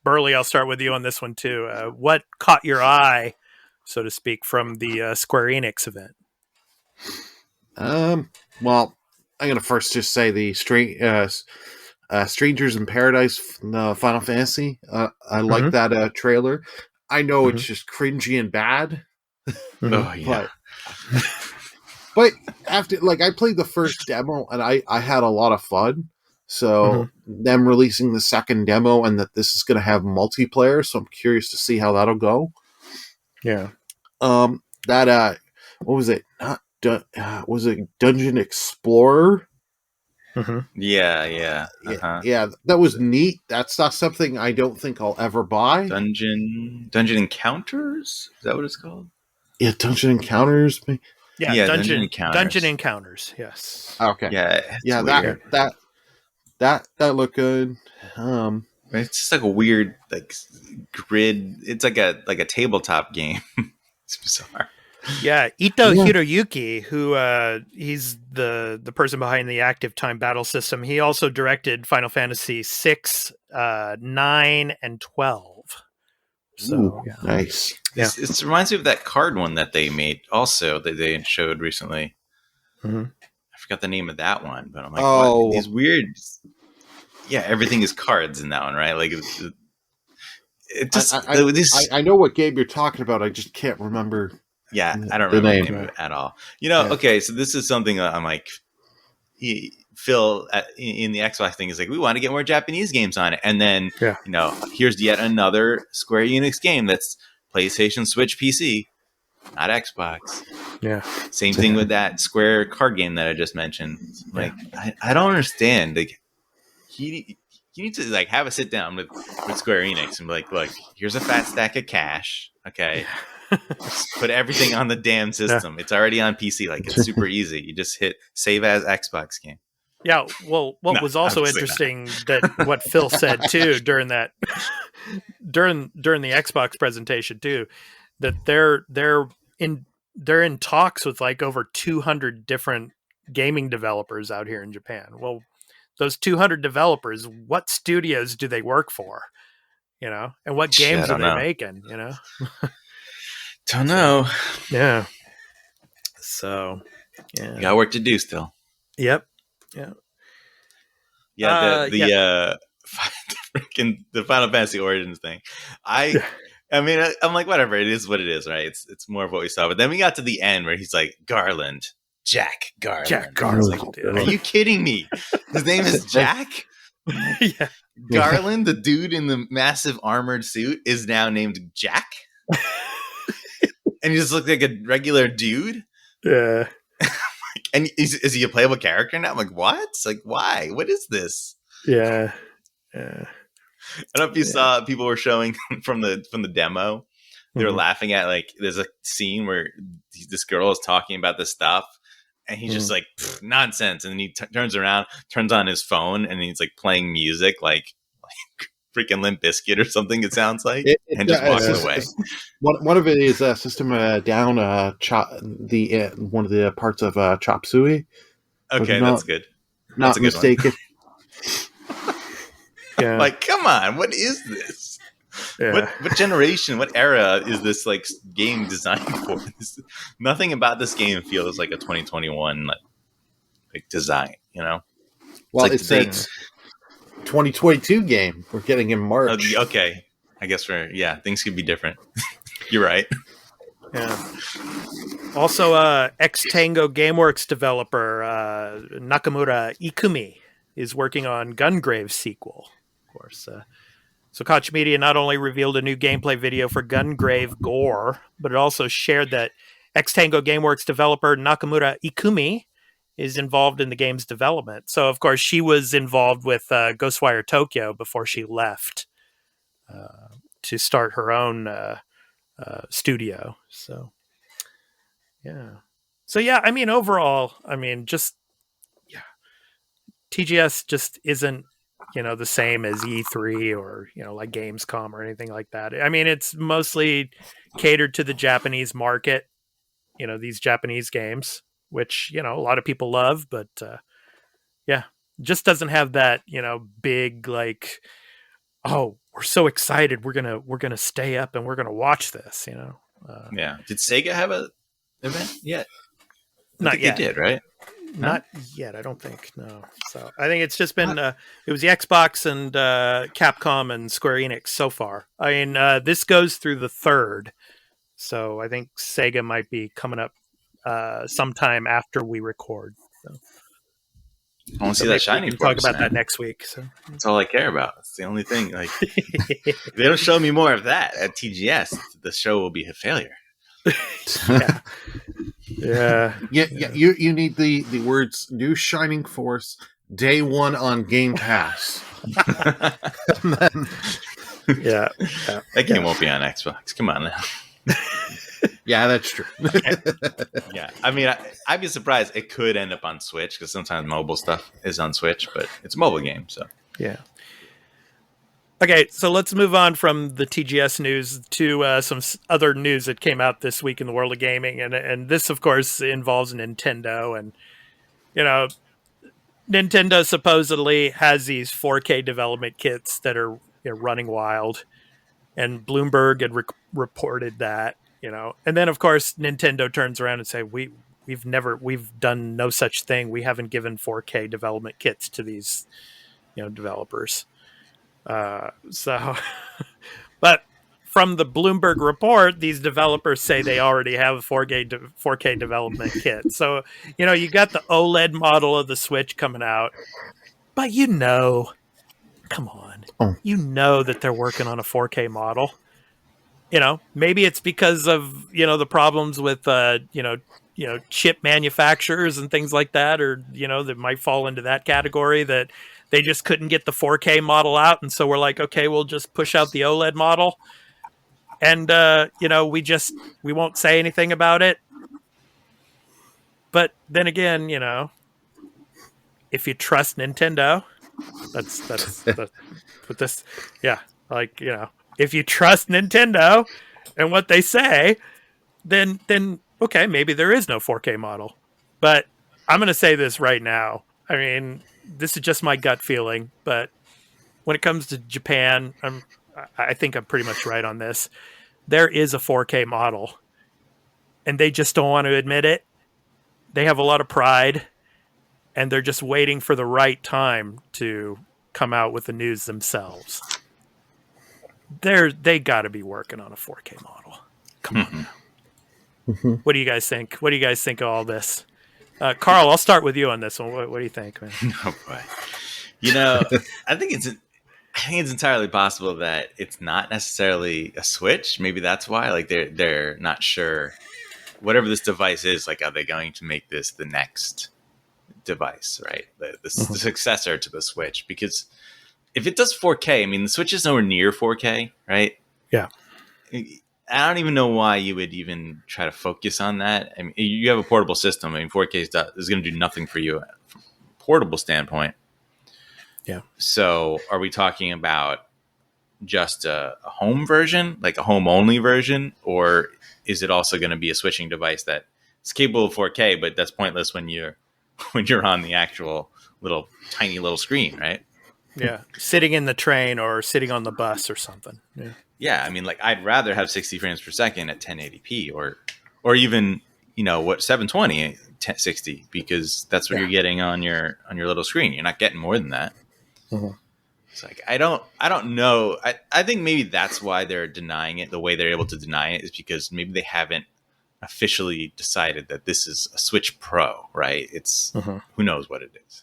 Burly, I'll start with you on this one too. What caught your eye, so to speak, from the Square Enix event? Well, I'm gonna first just say the Strangers in Paradise Final Fantasy. I like that trailer. I know it's just cringy and bad. Oh yeah, but after I played the first demo and I had a lot of fun. So them releasing the second demo and that this is going to have multiplayer, so I'm curious to see how that'll go. Yeah. That what was it? Was it Dungeon Explorer? Yeah. Yeah, that was neat. That's not something I don't think I'll ever buy. Dungeon Encounters? Is that what it's called? Yeah, Dungeon Encounters. Yeah, Dungeon Encounters. Yes. Okay. Yeah. That looked good. It's just like a weird grid. It's like a tabletop game. It's bizarre. Yeah, Ito Hiroyuki, who he's the person behind the active time battle system. He also directed Final Fantasy 6, 9, and 12. So nice. Yeah. It reminds me of that card one that they made also that they showed recently. I forgot the name of that one, but I'm like, what? These weird. Yeah, everything is cards in that one, right? Like it just. I know what game you're talking about. I just can't remember. Yeah, I don't remember the name of it at all. Okay, so this is something that I'm like, Phil in the Xbox thing is like, we want to get more Japanese games on it. And then, here's yet another Square Enix game that's PlayStation, Switch, PC, not Xbox. Yeah. Same thing with that Square card game that I just mentioned. Like, I don't understand. Like, you need to have a sit down with Square Enix and be like, look, here's a fat stack of cash. Okay. Just put everything on the damn system. It's already on PC. It's super easy. You just hit save as Xbox game. Yeah. Well, what was also interesting that what Phil said too during that during the Xbox presentation too, that they're in talks with over 200 different gaming developers out here in Japan. Well, those 200 developers, what studios do they work for? And what games are they making? Don't know. Yeah. So, yeah. You got work to do still. Yep. Yeah. Yeah. The freaking the Final Fantasy Origins thing. I mean, I'm like, whatever, it is what it is, right? It's more of what we saw. But then we got to the end where he's like, Jack Garland. Jack Garland. Like, are you kidding me? His name is Jack? Yeah. Garland, the dude in the massive armored suit, is now named Jack? And he just looked like a regular dude? Yeah. And is he a playable character now? I'm like, what? It's like, why? What is this? Yeah. Yeah. I don't know if you saw people were showing from the demo. They were laughing at, like, there's a scene where this girl is talking about this stuff, and he's just like, nonsense. And then he turns around, turns on his phone, and he's like playing music, like freaking Limp Bizkit or something. It sounds like, and just walks away. One of it is System Down. One of the parts of Chop Suey. Okay, that's good. Not that's a good mistaken. Yeah. Like, come on, what is this? Yeah. What generation, what era is this like game designed for? Nothing about this game feels like a 2021 like design, you know? Well, it's a 2022 game. We're getting in March. Okay, I guess things could be different. You're right. Yeah. Also, ex-Tango Gameworks developer Nakamura Ikumi is working on Gungrave sequel, of course. So Koch Media not only revealed a new gameplay video for Gungrave Gore, but it also shared that ex-Tango Gameworks developer Nakamura Ikumi is involved in the game's development. So, of course, she was involved with Ghostwire Tokyo before she left to start her own studio. So, yeah. So, yeah, I mean, overall, I mean, just, yeah, TGS just isn't, the same as E3 or, like Gamescom or anything like that. I mean, it's mostly catered to the Japanese market, these Japanese games, which, a lot of people love, but just doesn't have that, big, like, oh, we're so excited. We're going to stay up and we're going to watch this, Yeah. Did Sega have an event yet? Not yet. They did, right? Not yet, I don't think. No. So I think it's just been it was the Xbox and Capcom and Square Enix so far. I mean, this goes through the 3rd, so I think Sega might be coming up sometime after we record. So. I want to see that shiny. Talk about that next week. So that's all I care about. It's the only thing. Like, if they don't show me more of that at TGS, the show will be a failure. Yeah. You need the words "new Shining Force" day 1 on Game Pass. That game won't be on Xbox. Come on now. Yeah, that's true. Yeah, I mean, I'd be surprised. It could end up on Switch because sometimes mobile stuff is on Switch, but it's a mobile game, so yeah. Okay, so let's move on from the TGS news to some other news that came out this week in the world of gaming, and this, of course, involves Nintendo, and Nintendo supposedly has these 4K development kits that are running wild, and Bloomberg had reported that, and then of course Nintendo turns around and say we've done no such thing. We haven't given 4K development kits to these developers. But from the Bloomberg report, these developers say they already have a 4K development kit. So, you got the OLED model of the Switch coming out, but come on, that they're working on a 4K model. Maybe it's because of, the problems with, chip manufacturers and things like that, or, that might fall into that category, that they just couldn't get the 4K model out. And so we're like, okay, we'll just push out the OLED model. And, we won't say anything about it. But then again, if you trust Nintendo, that's what this, yeah. Like, if you trust Nintendo and what they say, then okay, maybe there is no 4K model. But I'm going to say this right now. I mean, this is just my gut feeling, but when it comes to Japan, I think I'm pretty much right on this. There is a 4K model, and they just don't want to admit it. They have a lot of pride, and they're just waiting for the right time to come out with the news themselves. They got to be working on a 4K model. Come on. What do you guys think? What do you guys think of all this? Carl, I'll start with you on this one. What do you think, man? Oh boy. I think it's entirely possible that it's not necessarily a Switch. Maybe that's why. Like they're not sure. Whatever this device is, like, are they going to make this the next device, right? The successor to the Switch? Because if it does 4K, I mean, the Switch is nowhere near 4K, right? Yeah. I don't even know why you would even try to focus on that. I mean, you have a portable system. I mean, 4K is going to do nothing for you from a portable standpoint. Yeah. So are we talking about just a home version, like a home-only version? Or is it also going to be a switching device that is capable of 4K, but that's pointless when you're on the actual tiny little screen, right? Yeah. Sitting in the train or sitting on the bus or something. Yeah. Yeah, I mean, like, I'd rather have 60 frames per second at 1080p or even, 720 60, because that's what you're getting on your little screen. You're not getting more than that. Mm-hmm. It's like, I don't know. I think maybe that's why they're denying it. The way they're able to deny it is because maybe they haven't officially decided that this is a Switch Pro, right? It's who knows what it is.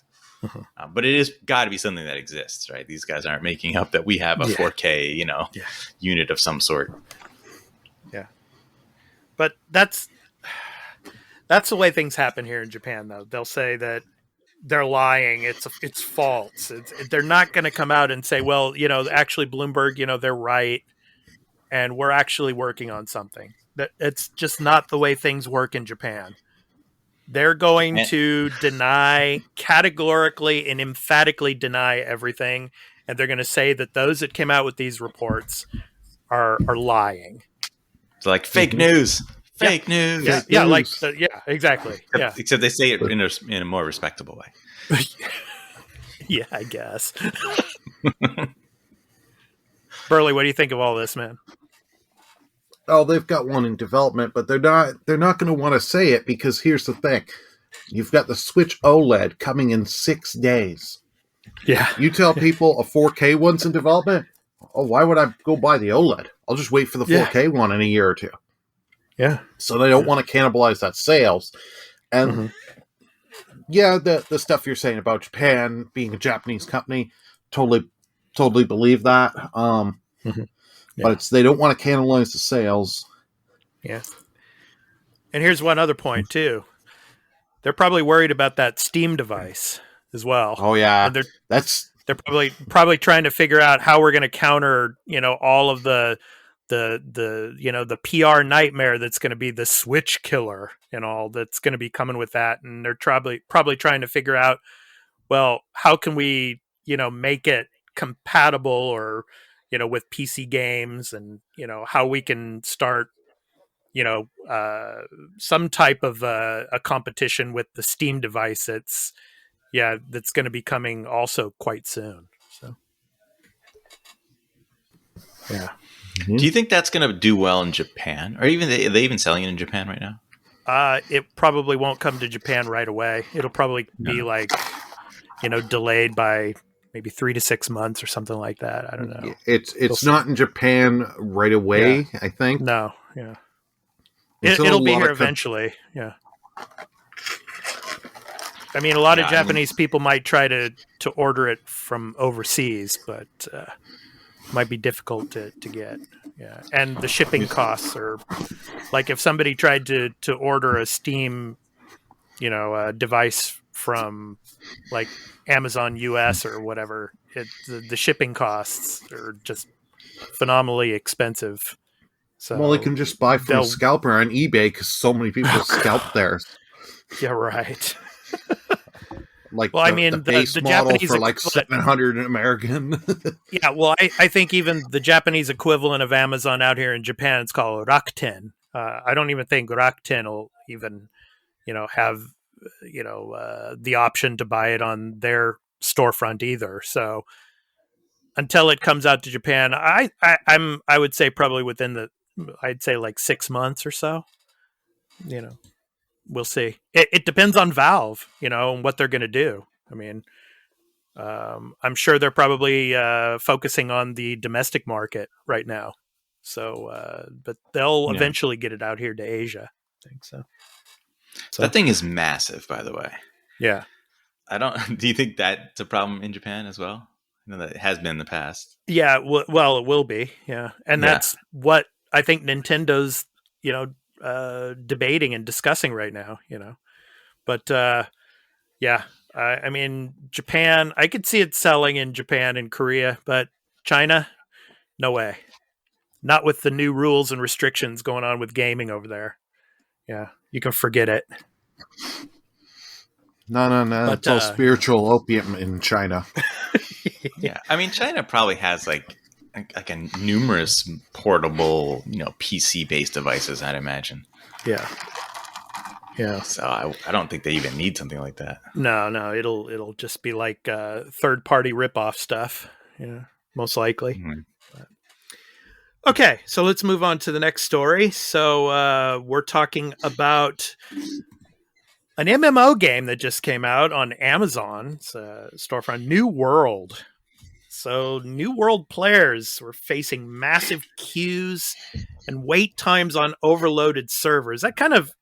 But it is got to be something that exists, right? These guys aren't making up that we have a 4K, unit of some sort. Yeah. But that's the way things happen here in Japan, though. They'll say that they're lying. It's false. They're not going to come out and say, well, actually Bloomberg, they're right, and we're actually working on something. It's just not the way things work in Japan. They're going to categorically and emphatically deny everything, and they're going to say that those that came out with these reports are lying. It's like fake news. Fake news. Yeah, Fake news. Exactly. Yeah. Except they say it in a more respectable way. Yeah, I guess. Burly, what do you think of all this, man? Oh, they've got one in development, but they're not going to want to say it because here's the thing. You've got the Switch OLED coming in 6 days. Yeah. You tell people a 4K one's in development, why would I go buy the OLED? I'll just wait for the 4K one in a year or two. Yeah. So they don't want to cannibalize that sales. And the stuff you're saying about Japan being a Japanese company, totally believe that. But they don't want to cannibalize the sales. Yeah. And here's one other point too. They're probably worried about that Steam device as well. Oh yeah. And they're probably trying to figure out how we're going to counter, all of the PR nightmare that's going to be the Switch killer and all that's going to be coming with that. And they're probably trying to figure out, well, how can we, make it compatible or, with PC games and, how we can start, some type of a competition with the Steam device that's going to be coming also quite soon. So, yeah. Do you think that's going to do well in Japan? Or even are they even selling it in Japan right now? It probably won't come to Japan right away. It'll probably be delayed by maybe 3 to 6 months or something like that. I don't know. It's not in Japan right away, I think. No, yeah. Until It'll be here eventually. Yeah. I mean, a lot of Japanese people might try to order it from overseas, but might be difficult to get. Yeah. And the shipping costs are like if somebody tried to order a Steam, device from like Amazon US or whatever, the shipping costs are just phenomenally expensive. So they can just buy from a scalper on eBay because so many people scalp theirs. Yeah, right. The base model Japanese for like 700 American. Yeah, well, I think even the Japanese equivalent of Amazon out here in Japan, it's called Rakuten. I don't even think Rakuten will even, have, the option to buy it on their storefront either. So until it comes out to Japan, I would say probably within I'd say like 6 months or so. We'll see. It depends on Valve, and what they're going to do. I mean, I'm sure they're probably focusing on the domestic market right now. So, but they'll eventually get it out here to Asia. I think so. That thing is massive, by the way. Yeah. I don't. Do you think that's a problem in Japan as well? I know that it has been in the past. Yeah. Well, it will be. Yeah, and that's what I think Nintendo's, debating and discussing right now. But yeah, I mean, Japan. I could see it selling in Japan and Korea, but China, no way. Not with the new rules and restrictions going on with gaming over there. Yeah, you can forget it. No. But, It's all spiritual opium in China. Yeah, I mean, China probably has like a numerous portable, PC-based devices. I'd imagine. Yeah. Yeah. So I don't think they even need something like that. No, it'll just be like third-party rip-off stuff. Yeah, most likely. Mm-hmm. Okay, so let's move on to the next story. So we're talking about an MMO game that just came out on Amazon's storefront, New World. So New World players were facing massive queues and wait times on overloaded servers. That kind of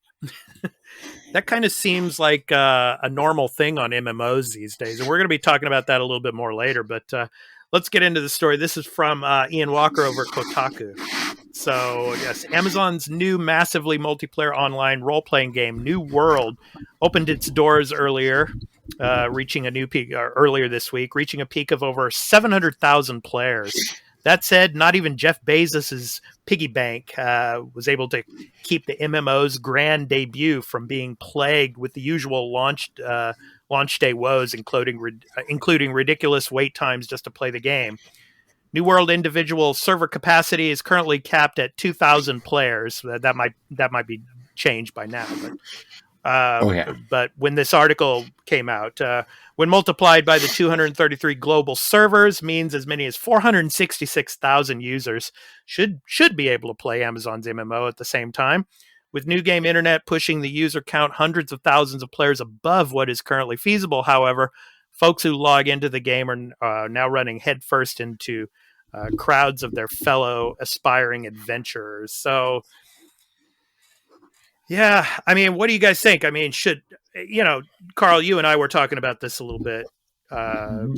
seems like a normal thing on MMOs these days. And we're going to be talking about that a little bit more later. But let's get into the story. This is from Ian Walker over at Kotaku. So, yes, Amazon's new massively multiplayer online role-playing game, New World, opened its doors earlier, reaching a new peak earlier this week, reaching a peak of over 700,000 players. That said, not even Jeff Bezos' piggy bank was able to keep the MMO's grand debut from being plagued with the usual launch day woes, including ridiculous wait times just to play the game. New World individual server capacity is currently capped at 2,000 players. That might be changed by now, but but when this article came out, when multiplied by the 233 global servers, means as many as 466,000 users should be able to play Amazon's MMO at the same time. With New Game Internet pushing the user count hundreds of thousands of players above what is currently feasible, however, folks who log into the game are now running headfirst into crowds of their fellow aspiring adventurers. So, yeah, I mean, what do you guys think? I mean, Carl, you and I were talking about this a little bit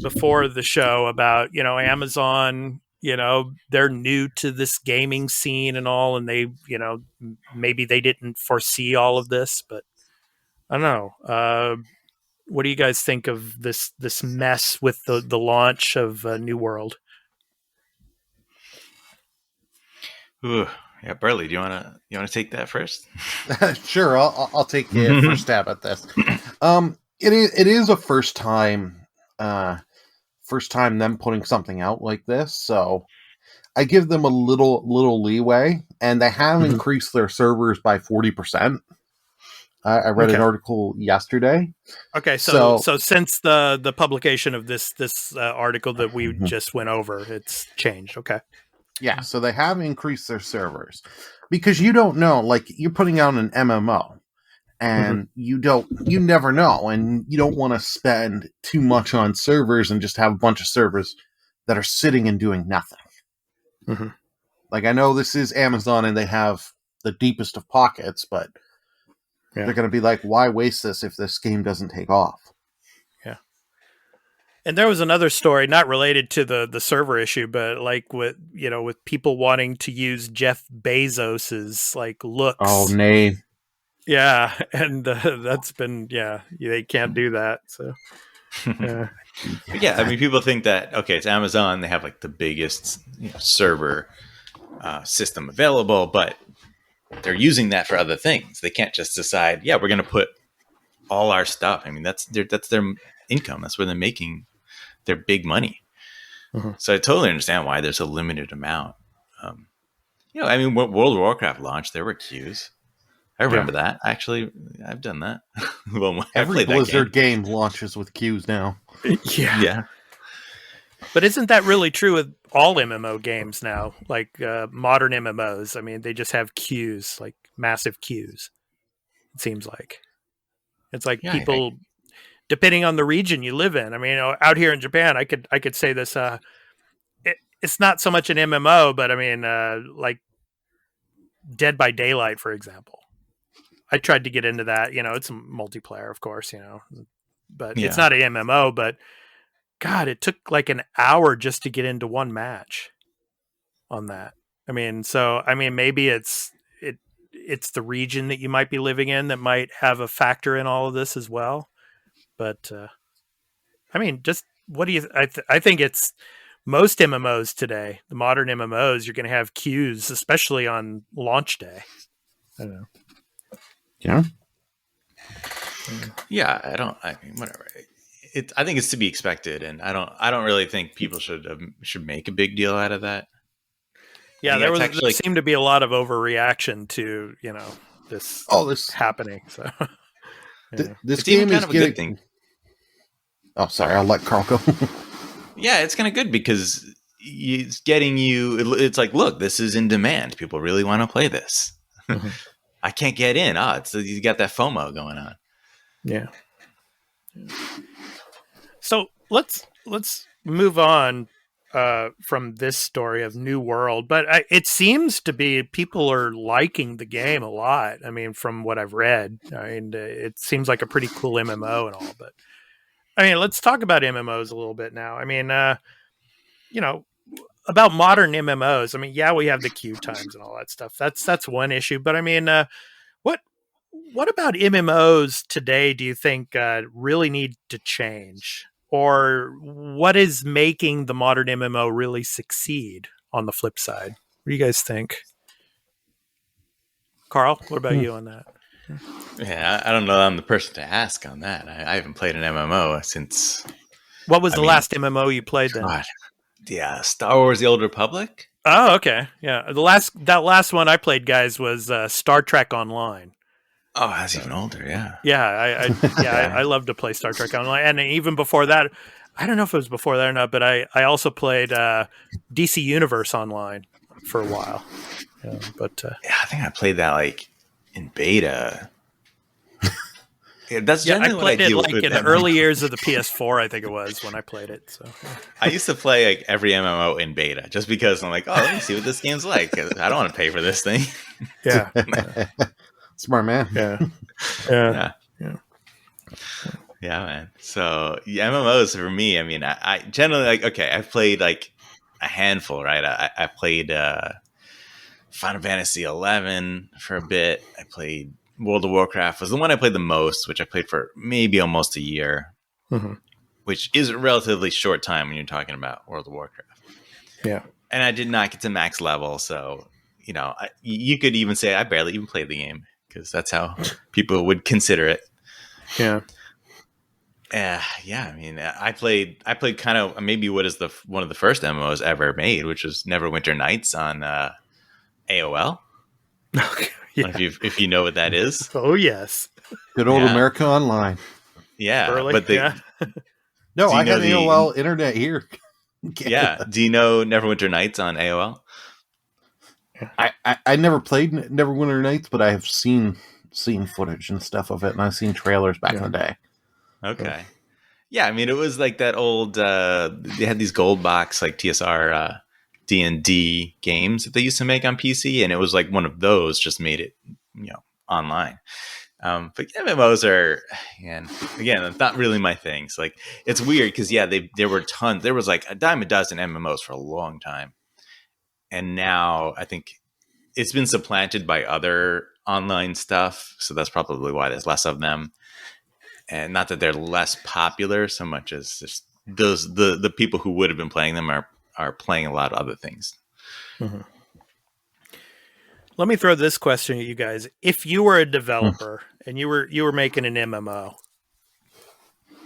before the show about, Amazon, they're new to this gaming scene and all, and they, maybe they didn't foresee all of this, but I don't know. What do you guys think of this mess with the launch of New World? Ooh, yeah, Burly, do you want to take that first? Sure, I'll take the first stab at this. It is a first time them putting something out like this, so I give them a little leeway, and they have increased their servers by 40%. I read an article yesterday. Okay, so since the publication of this article that we just went over, it's changed. Okay. Yeah, so they have increased their servers because you don't know, like you're putting out an MMO and you never know, and you don't want to spend too much on servers and just have a bunch of servers that are sitting and doing nothing. Like, I know this is Amazon and they have the deepest of pockets, but they're going to be like, why waste this if this game doesn't take off? Yeah. And there was another story not related to the server issue, but like with people wanting to use Jeff Bezos's like looks. Oh, nay. Yeah, and that's been they can't do that. So yeah, I mean, people think that it's Amazon, they have like the biggest server system available, but they're using that for other things. They can't just decide, we're going to put all our stuff. I mean, that's their income. That's where they're making their big money. So I totally understand why there's a limited amount. I mean, when World of Warcraft launched, there were queues. I remember that. Actually, I've done that. Every Blizzard game launches with queues now. Yeah. But isn't that really true with all MMO games now? Like modern MMOs. I mean, they just have queues, like massive queues. It seems like. It's like people depending on the region you live in. I mean, out here in Japan, I could say this. It's not so much an MMO, but I mean, like Dead by Daylight, for example. I tried to get into that. It's a multiplayer, of course. But it's not an MMO. But God, it took like an hour just to get into one match on that. I mean, maybe it's the region that you might be living in that might have a factor in all of this as well. But I mean, just what do you? I think it's most MMOs today. The modern MMOs, you're going to have queues, especially on launch day. I don't know. Yeah. Yeah, I mean, whatever. I think it's to be expected, and I don't really think people should make a big deal out of that. Yeah, there seemed to be a lot of overreaction to this happening. So this game is a good thing. Oh, sorry, I'll let Carl go. Yeah, it's kind of good because it's getting you. It's like, look, this is in demand. People really want to play this. Mm-hmm. I can't get in. You got that FOMO going on. Yeah. So let's move on from this story of New World, but it seems to be people are liking the game a lot. I mean, from what I've read, it seems like a pretty cool MMO and all. But I mean, let's talk about MMOs a little bit now. I mean, about modern MMOs. I mean, yeah, we have the queue times and all that stuff. That's one issue. But I mean, what about MMOs today do you think really need to change? Or what is making the modern MMO really succeed on the flip side? What do you guys think? Carl, what about you on that? Yeah, I don't know. I'm the person to ask on that. I haven't played an MMO since... What was the last MMO you played then? God. Yeah, Star Wars: The Old Republic. Oh, okay. Yeah, that last one I played, guys, was Star Trek Online. Oh, that's even older. Yeah. Yeah, I love to play Star Trek Online, and even before that, I don't know if it was before that or not, but I also played DC Universe Online for a while. Yeah, but I think I played that like in beta. That's I generally played what I it deal like with in the early years of the PS4. I think it was when I played it. So I used to play like every MMO in beta just because I'm like, let me see what this game's like. I don't want to pay for this thing. Yeah. Smart man. Yeah, man. So MMOs for me, I mean, I generally I've played like a handful, right? I played Final Fantasy 11 for a bit. I played World of Warcraft was the one I played the most, which I played for maybe almost a year, which is a relatively short time when you're talking about World of Warcraft. Yeah. And I did not get to max level. So, you could even say I barely even played the game because that's how people would consider it. Yeah. I mean, I played kind of maybe what is one of the first MMOs ever made, which was Neverwinter Nights on AOL. Okay. Yeah. If you know what that is. Oh yes. Good old America Online. Yeah. Burly, but No, I had AOL internet here. Yeah. Do you know Neverwinter Nights on AOL? I never played Neverwinter Nights, but I have seen footage and stuff of it, and I've seen trailers back in the day. Okay. Yeah, I mean, it was like that old. They had these gold box like TSR D&D games that they used to make on PC, and it was like one of those just made it, online. But MMOs are, again, it's not really my thing. So like, it's weird because there were tons. There was like a dime a dozen MMOs for a long time, and now I think it's been supplanted by other online stuff. So that's probably why there's less of them. And not that they're less popular so much as just the people who would have been playing them are playing a lot of other things. Mm-hmm. Let me throw this question at you guys. If you were a developer and you were making an MMO,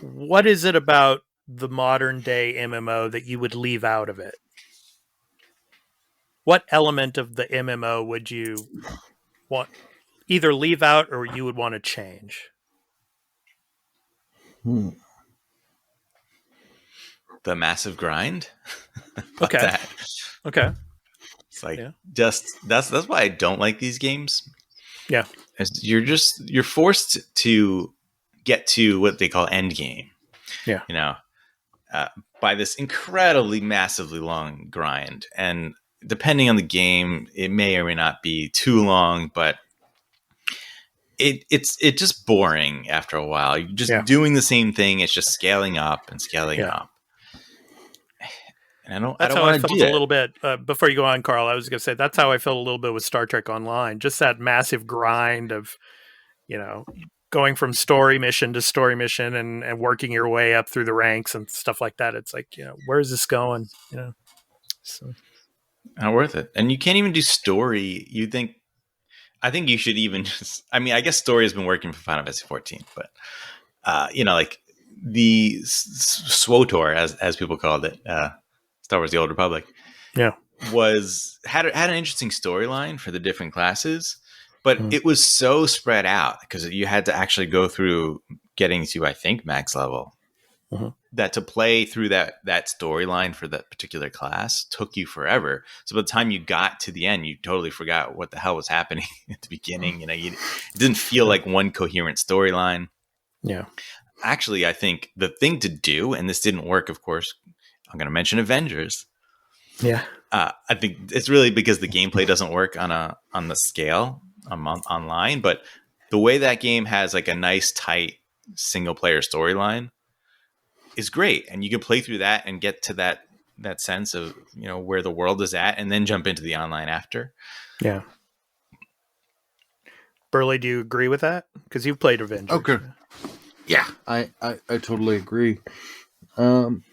what is it about the modern day MMO that you would leave out of it? What element of the MMO would you want either leave out or you would want to change? The massive grind. Okay. Okay. It's like that's why I don't like these games. Yeah. You're forced to get to what they call end game. Yeah. You know, by this incredibly massively long grind. And depending on the game, it may or may not be too long, but it's just boring after a while. You're just doing the same thing. It's just scaling up and scaling up. And that's how I felt a little bit. Before you go on, Carl, I was going to say that's how I felt a little bit with Star Trek Online. Just that massive grind of, you know, going from story mission to story mission and working your way up through the ranks and stuff like that. It's like, you know, where is this going? You know, so not worth it. And you can't even do story. I think you should even just, I mean, I guess story has been working for Final Fantasy 14, but, you know, like the SWOTOR, as people called it, Star Wars: The Old Republic, had an interesting storyline for the different classes, but it was so spread out because you had to actually go through getting to, I think, max level. That to play through that storyline for that particular class took you forever. So by the time you got to the end, you totally forgot what the hell was happening at the beginning. You know, it didn't feel like one coherent storyline. Yeah. Actually, I think the thing to do, and this didn't work, of course, I'm going to mention Avengers. Yeah. I think it's really because the gameplay doesn't work on the scale online, but the way that game has like a nice, tight single player storyline is great. And you can play through that and get to that sense of, you know, where the world is at and then jump into the online after. Yeah. Burly, do you agree with that? Because you've played Avengers. Okay. Yeah, I totally agree. One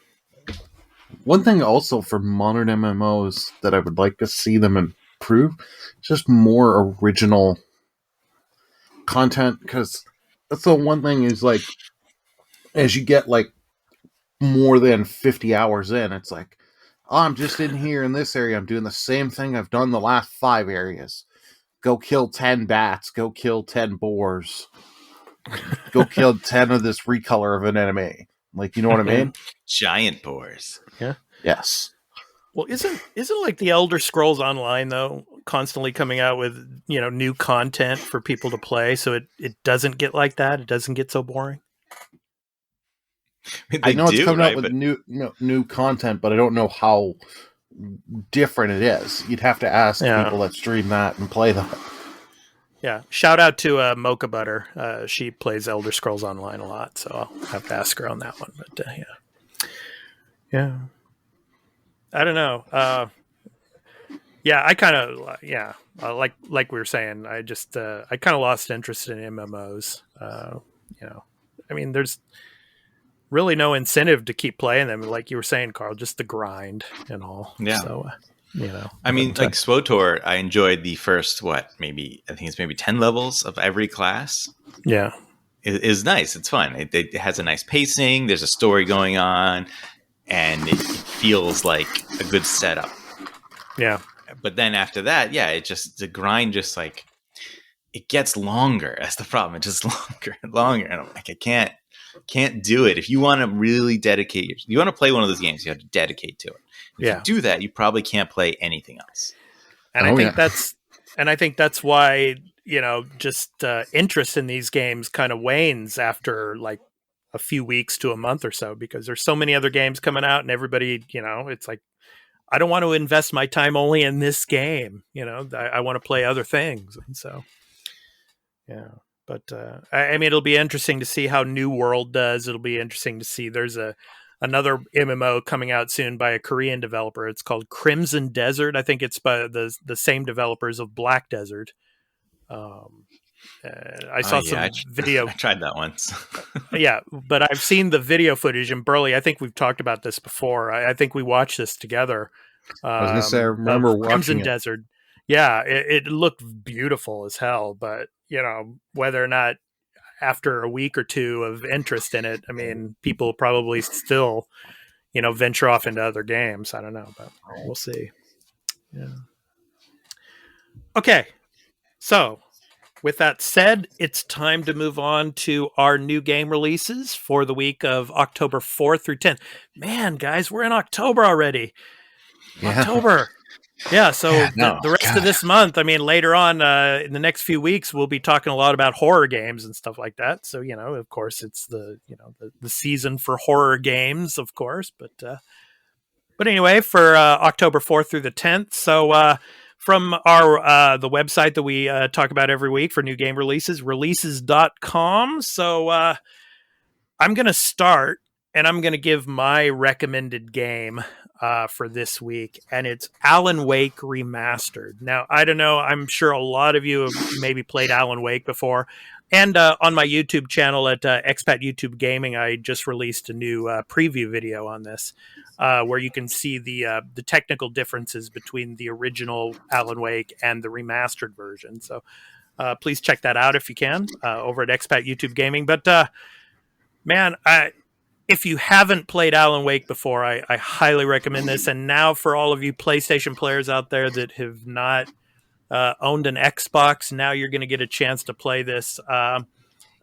thing also for modern MMOs that I would like to see them improve, just more original content, because that's the one thing is like, as you get like more than 50 hours in, it's like, oh, I'm just in here in this area. I'm doing the same thing I've done the last 5 areas. Go kill 10 bats. Go kill 10 boars. Go kill 10 of this recolor of an enemy. Like, you know what I mean? Giant boars. Yeah. Yes. Well, isn't like the Elder Scrolls Online though constantly coming out with, you know, new content for people to play, so it doesn't get like that. It doesn't get so boring. I know it's coming out with new content, but I don't know how different it is. You'd have to ask people that stream that and play that. Yeah. Shout out to Mocha Butter. She plays Elder Scrolls Online a lot, so I'll have to ask her on that one. But yeah. I don't know. I kind of like we were saying. I just I kind of lost interest in MMOs. You know, I mean, there's really no incentive to keep playing them. Like you were saying, Carl, just the grind and all. Yeah. So, you know, I mean, like SWOTOR, I enjoyed the first, I think it's maybe 10 levels of every class. Yeah. It is nice. It's fun. It has a nice pacing. There's a story going on and it feels like a good setup. Yeah. But then after that, the grind just like, it gets longer. That's the problem. It's just longer and longer. And I'm like, I can't do it. If you want to really dedicate, you want to play one of those games, you have to dedicate to it. If you do that, you probably can't play anything else. And I think that's why, you know, just interest in these games kind of wanes after like a few weeks to a month or so, because there's so many other games coming out and everybody, you know, it's like, I don't want to invest my time only in this game. You know, I want to play other things. And so, yeah. But I mean, it'll be interesting to see how New World does. It'll be interesting to see. There's another MMO coming out soon by a Korean developer. It's called Crimson Desert. I think it's by the same developers of Black Desert. I saw some video. I tried that once. Yeah, but I've seen the video footage. And Burly, I think we've talked about this before. I think we watched this together. I was going to say, I remember watching Crimson Desert. Yeah, it looked beautiful as hell, but you know, whether or not after a week or two of interest in it, I mean, people probably still, you know, venture off into other games. I don't know, but we'll see. Yeah. Okay. So with that said, it's time to move on to our new game releases for the week of October 4th through 10th. Man, guys, we're in October already. Yeah. October. Yeah, so no, the rest God. of this month, I mean, later on in the next few weeks, we'll be talking a lot about horror games and stuff like that. So, of course, it's the season for horror games, of course. But anyway, for October 4th through the 10th. So from our the website that we talk about every week for new game releases, releases.com. So I'm going to start, and I'm going to give my recommended game for this week, and it's Alan Wake Remastered. Now, I don't know, I'm sure a lot of you have maybe played Alan Wake before, and on my YouTube channel at Expat YouTube Gaming, I just released a new preview video on this, where you can see the technical differences between the original Alan Wake and the remastered version. So please check that out if you can, over at Expat YouTube Gaming. But man, if you haven't played Alan Wake before, I highly recommend this. And now for all of you PlayStation players out there that have not owned an Xbox, now you're going to get a chance to play this,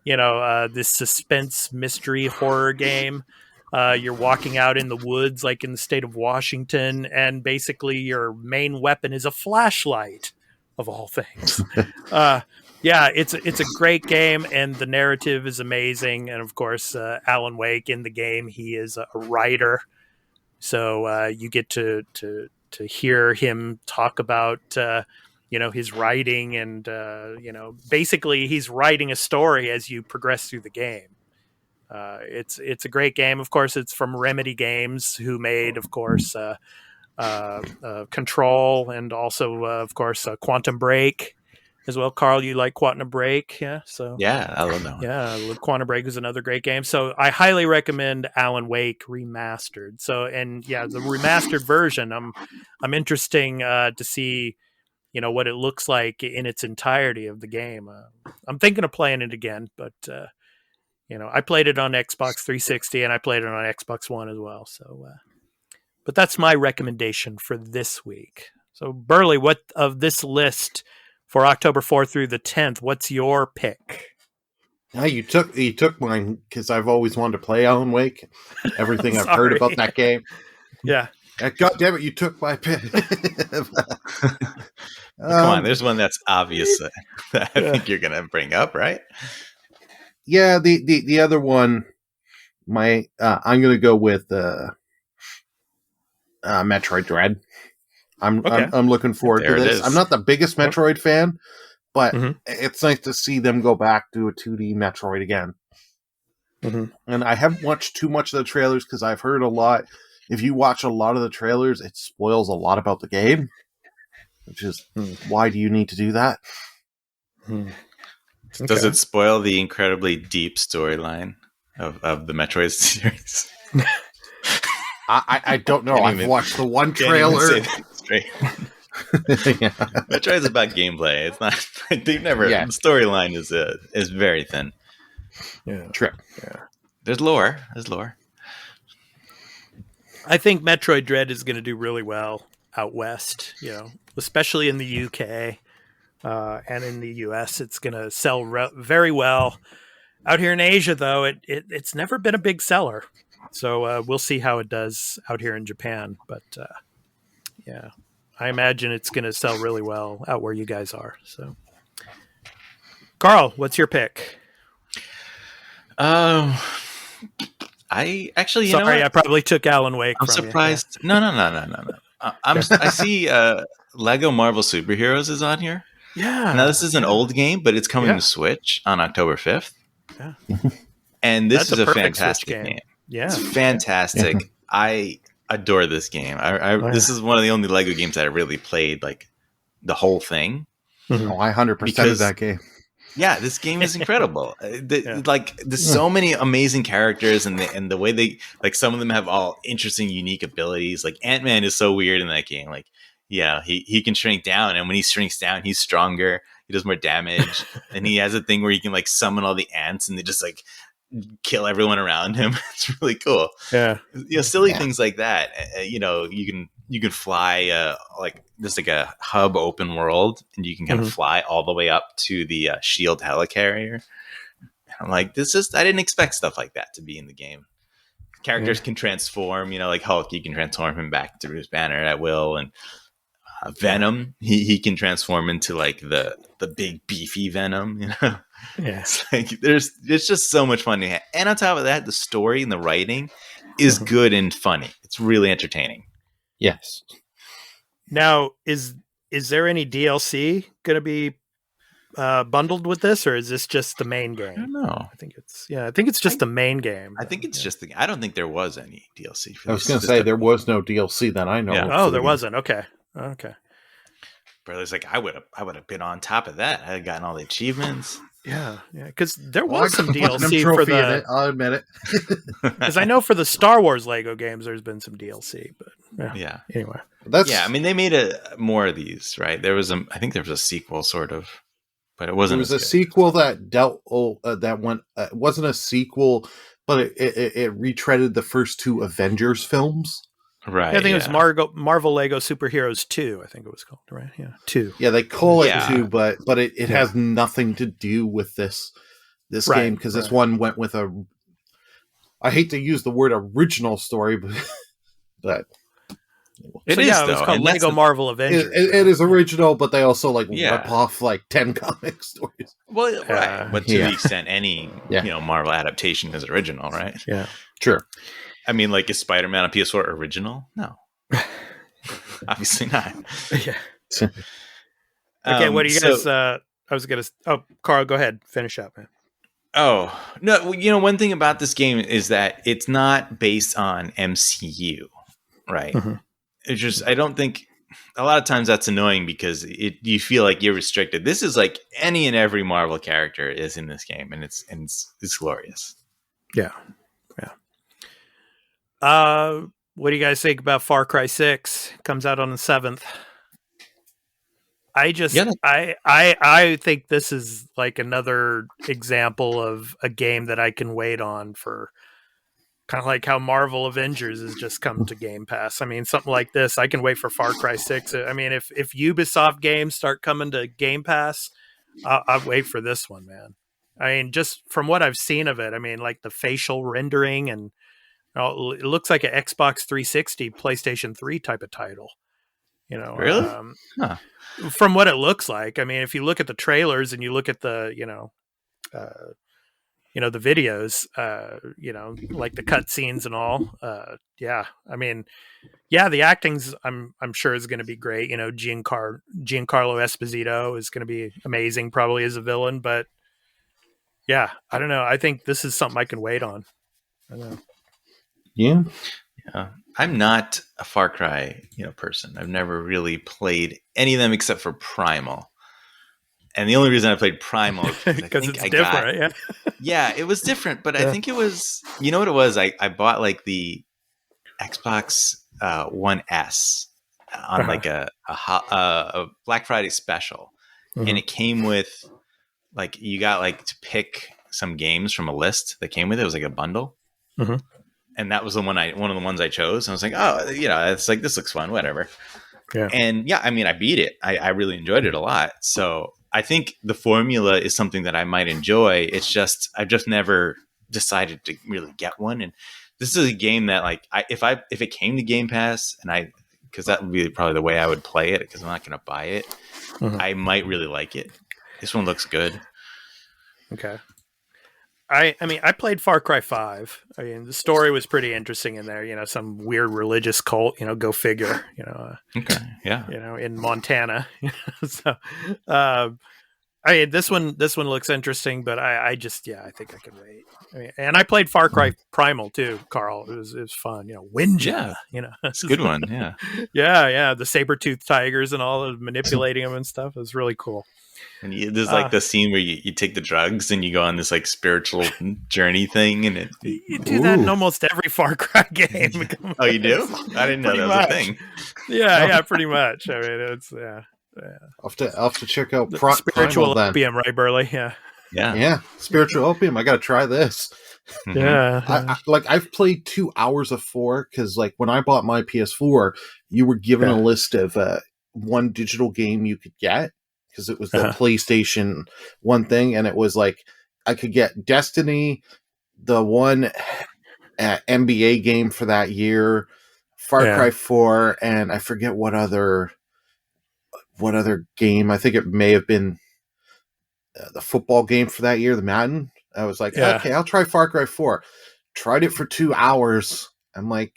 this suspense mystery horror game. You're walking out in the woods, like in the state of Washington, and basically your main weapon is a flashlight, of all things. Yeah, it's a great game, and the narrative is amazing. And of course, Alan Wake in the game, he is a writer, so you get to hear him talk about his writing, and basically he's writing a story as you progress through the game. It's a great game. Of course, it's from Remedy Games, who made, of course, Control, and also, of course, Quantum Break as well. Carl, you like Quantum Break? Yeah. So Yeah, I love that one. yeah, Quantum Break is another great game. So I highly recommend Alan Wake Remastered. So, and yeah, the remastered version, I'm interesting to see, what it looks like in its entirety of the game. I'm thinking of playing it again, but I played it on Xbox 360 and I played it on Xbox One as well. So, but that's my recommendation for this week. So, Burly, what of this list for October 4th through the 10th, what's your pick? Yeah, you took mine because I've always wanted to play Alan Wake. Everything I've heard about that game. Yeah. God damn it, you took my pick. Come on, there's one that's obvious that I think you're going to bring up, right? Yeah, the other one, I'm going to go with Metroid Dread. I'm looking forward to this. I'm not the biggest Metroid fan, but it's nice to see them go back to a 2D Metroid again. And I haven't watched too much of the trailers because I've heard a lot. If you watch a lot of the trailers, it spoils a lot about the game, which is why do you need to do that? Does it spoil the incredibly deep storyline of the Metroid series? I don't know. I've watched the one trailer. Yeah. Metroid's about gameplay. It's not. They've never. Yeah. The storyline is very thin. Yeah. True. Yeah. There's lore. There's lore. I think Metroid Dread is going to do really well out west, especially in the UK and in the US. It's going to sell very well. Out here in Asia, though, it's never been a big seller. So we'll see how it does out here in Japan. But yeah, I imagine it's going to sell really well out where you guys are. So, Carl, what's your pick? I actually, Sorry, I probably took Alan Wake. I'm from surprised. You. No. I see Lego Marvel Superheroes is on here. Yeah. Now this is an old game, but it's coming to Switch on October 5th. Yeah. And this is a perfect fantastic Switch game. Yeah. It's fantastic. Yeah. I adore this game. This is one of the only Lego games that I really played like the whole thing. Oh, I 100% of that game. Yeah, this game is incredible. Like, there's so many amazing characters, and the way they, like, some of them have all interesting, unique abilities. Like, Ant-Man is so weird in that game. Like, yeah, he can shrink down, and when he shrinks down, he's stronger. He does more damage, and he has a thing where he can, like, summon all the ants, and they just, like, kill everyone around him. It's really cool. Yeah. Silly things like that. You can fly, like, there's like a hub open world, and you can kind of fly all the way up to the shield helicarrier. And I'm like, I didn't expect stuff like that to be in the game. Characters can transform, like Hulk, you can transform him back to Bruce Banner at will. And Venom. He can transform into like the big beefy Venom. You know, Yeah. it's like there's just so much fun to have. And on top of that, the story and the writing is good and funny. It's really entertaining. Yes. Now, is there any DLC going to be bundled with this, or is this just the main I don't game? know. I think it's just the main game. I think it's just I don't think there was any DLC. For I was this. going to say there was no DLC that I know Yeah. of. Oh, for there the- wasn't. Okay. Burly's like, I would have been on top of that. I had gotten all the achievements. Yeah. Because there Well, was I some got a platinum DLC for trophy in the. it, I'll admit it. Because I know for the Star Wars Lego games, there's been some DLC, but Yeah. Anyway. That's Yeah, I mean, they made more of these, right? I think there was a sequel, sort of, but it There wasn't. was a as good. sequel that that went. It wasn't a sequel, but it retreaded the first two Avengers films. right? Yeah, I think it was Marvel Lego Superheroes 2, I think it was called, right? Yeah, 2. Yeah, they call it Yeah. two, but it has nothing to do with this Right, game because this right. one went with a. I hate to use the word original story, but It So, is, yeah, it was though, called and that's Lego the- Marvel Avengers. it is original. But they also Yeah. rip off like 10 comic stories. Well, right, but to yeah. the extent any Yeah. Marvel adaptation is original, right? Yeah. Sure. I mean, like, is Spider-Man on PS4 original? No, obviously not. Yeah. Okay, what do you so- guys? I was gonna. Oh, Carl, go ahead, finish up, man. Oh no! One thing about this game is that it's not based on MCU, right? Mhm. It's just I don't think a lot of times that's annoying because you feel like you're restricted. This is like any and every Marvel character is in this game, and it's glorious. Yeah. What do you guys think about Far Cry 6? Comes out on the 7th. I just, Yeah. I think this is like another example of a game that I can wait on for, kind of like how Marvel Avengers has just come to Game Pass. I mean, something like this, I can wait for Far Cry 6. I mean, if Ubisoft games start coming to Game Pass, I'll wait for this one, man. I mean, just from what I've seen of it, I mean, like the facial rendering and it looks like an Xbox 360, PlayStation 3 type of title. Really? Huh. From what it looks like. I mean, if you look at the trailers and you look at the, the videos, like the cut scenes and all. Yeah. I mean, yeah, the acting's I'm sure is going to be great. Giancarlo Esposito is going to be amazing, probably as a villain. But yeah, I don't know. I think this is something I can wait on. I don't know. Yeah. Yeah. I'm not a Far Cry, person. I've never really played any of them except for Primal. And the only reason I played Primal is Because it's different, yeah. Yeah, it was different, but Yeah. I think it was, what it was? I bought like the Xbox One S on like a Black Friday special. Mhm. And it came with like, you got like to pick some games from a list that came with it. It was like a bundle. Mhm. And that was one of the ones I chose. And I was like, oh, it's like, this looks fun, whatever. Yeah. And yeah, I mean, I beat it. I really enjoyed it a lot. So I think the formula is something that I might enjoy. It's just, I've just never decided to really get one. And this is a game that like, if it came to Game Pass because that would be probably the way I would play it because I'm not going to buy it. Mhm. I might really like it. This one looks good. Okay. I mean, I played Far Cry 5. I mean, the story was pretty interesting in there. Some weird religious cult. Go figure. Okay. Yeah. In Montana. So, I mean, this one looks interesting, but I think I can wait. I mean, and I played Far Cry Primal too, Carl. It was fun. Winja. It's a good one. Yeah. Yeah. The saber-toothed tigers and all of manipulating them and stuff. It was really cool. And there's like the scene where you take the drugs and you go on this like spiritual journey thing, and You do that in almost every Far Cry game. Oh, you do? I didn't know Pretty that was much. a thing. Yeah, pretty much. I mean, it's I'll have to check out spiritual Primal then. opium, right, Burly? Yeah, Yeah. Yeah, spiritual opium. I got to try this. Mhm. yeah. I've played 2 hours of 4 because like when I bought my PS4, you were given a list of one digital game you could get because it was the PlayStation 1 thing, and it was like I could get Destiny, the one NBA game for that year, Far Cry 4, and I forget what other what other game? I think it may have been the football game for that year, the Madden. I was like, okay, I'll try Far Cry 4. Tried it for 2 hours. I'm like,